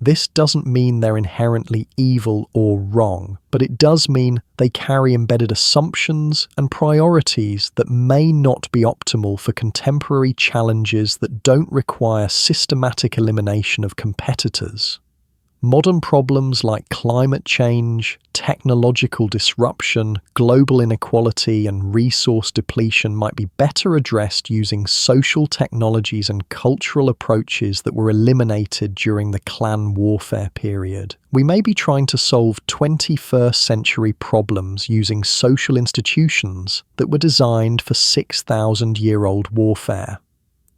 This doesn't mean they're inherently evil or wrong, but it does mean they carry embedded assumptions and priorities that may not be optimal for contemporary challenges that don't require systematic elimination of competitors. Modern problems like climate change, technological disruption, global inequality, and resource depletion might be better addressed using social technologies and cultural approaches that were eliminated during the clan warfare period. We may be trying to solve 21st century problems using social institutions that were designed for 6,000-year-old warfare.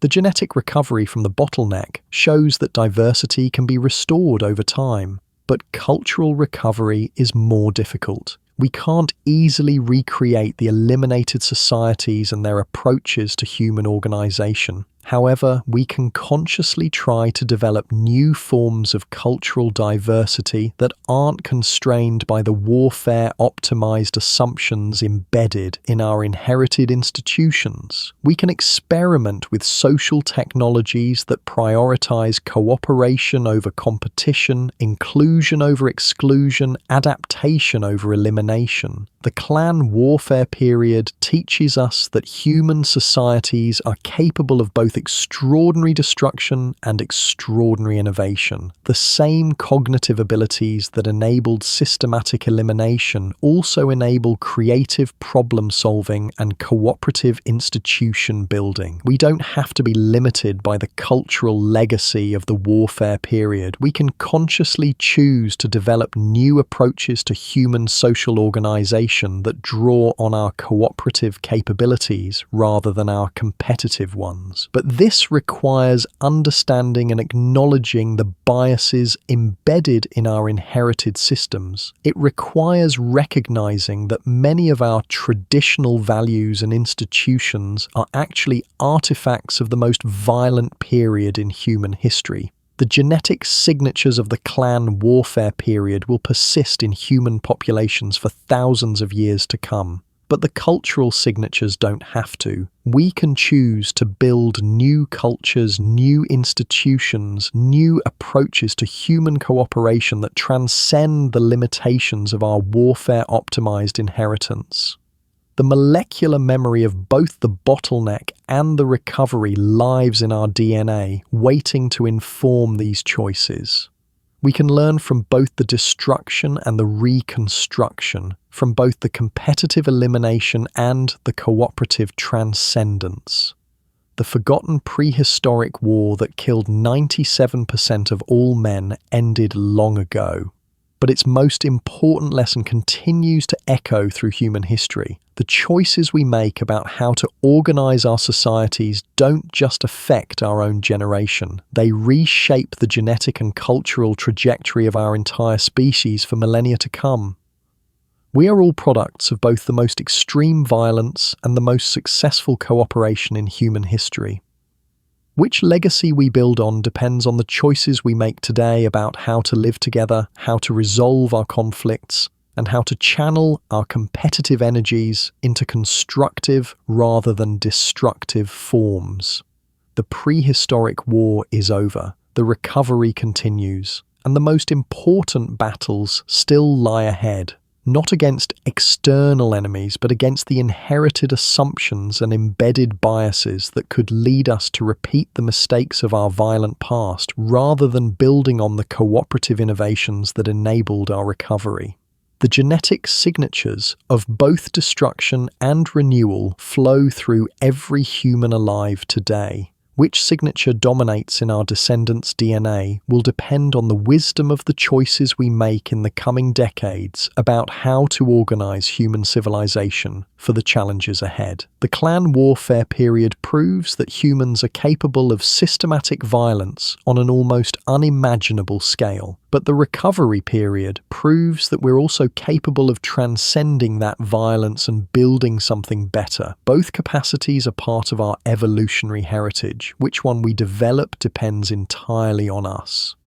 The genetic recovery from the bottleneck shows that diversity can be restored over time, but cultural recovery is more difficult. We can't easily recreate the eliminated societies and their approaches to human organization. However, we can consciously try to develop new forms of cultural diversity that aren't constrained by the warfare-optimized assumptions embedded in our inherited institutions. We can experiment with social technologies that prioritize cooperation over competition, inclusion over exclusion, adaptation over elimination. The clan warfare period teaches us that human societies are capable of both extraordinary destruction and extraordinary innovation. The same cognitive abilities that enabled systematic elimination also enable creative problem solving and cooperative institution building. We don't have to be limited by the cultural legacy of the warfare period. We can consciously choose to develop new approaches to human social organization that draw on our cooperative capabilities rather than our competitive ones. But this requires understanding and acknowledging the biases embedded in our inherited systems. It requires recognizing that many of our traditional values and institutions are actually artifacts of the most violent period in human history. The genetic signatures of the clan warfare period will persist in human populations for thousands of years to come. But the cultural signatures don't have to. We can choose to build new cultures, new institutions, new approaches to human cooperation that transcend the limitations of our warfare-optimized inheritance. The molecular memory of both the bottleneck and the recovery lives in our DNA, waiting to inform these choices. We can learn from both the destruction and the reconstruction, from both the competitive elimination and the cooperative transcendence. The forgotten prehistoric war that killed 97% of all men ended long ago. But its most important lesson continues to echo through human history. The choices we make about how to organize our societies don't just affect our own generation. They reshape the genetic and cultural trajectory of our entire species for millennia to come. We are all products of both the most extreme violence and the most successful cooperation in human history. Which legacy we build on depends on the choices we make today about how to live together, how to resolve our conflicts, and how to channel our competitive energies into constructive rather than destructive forms. The prehistoric war is over, the recovery continues, and the most important battles still lie ahead. Not against external enemies, but against the inherited assumptions and embedded biases that could lead us to repeat the mistakes of our violent past, rather than building on the cooperative innovations that enabled our recovery. The genetic signatures of both destruction and renewal flow through every human alive today. Which signature dominates in our descendants' DNA will depend on the wisdom of the choices we make in the coming decades about how to organize human civilization for the challenges ahead. The clan warfare period proves that humans are capable of systematic violence on an almost unimaginable scale. But the recovery period proves that we're also capable of transcending that violence and building something better. Both capacities are part of our evolutionary heritage. Which one we develop depends entirely on us.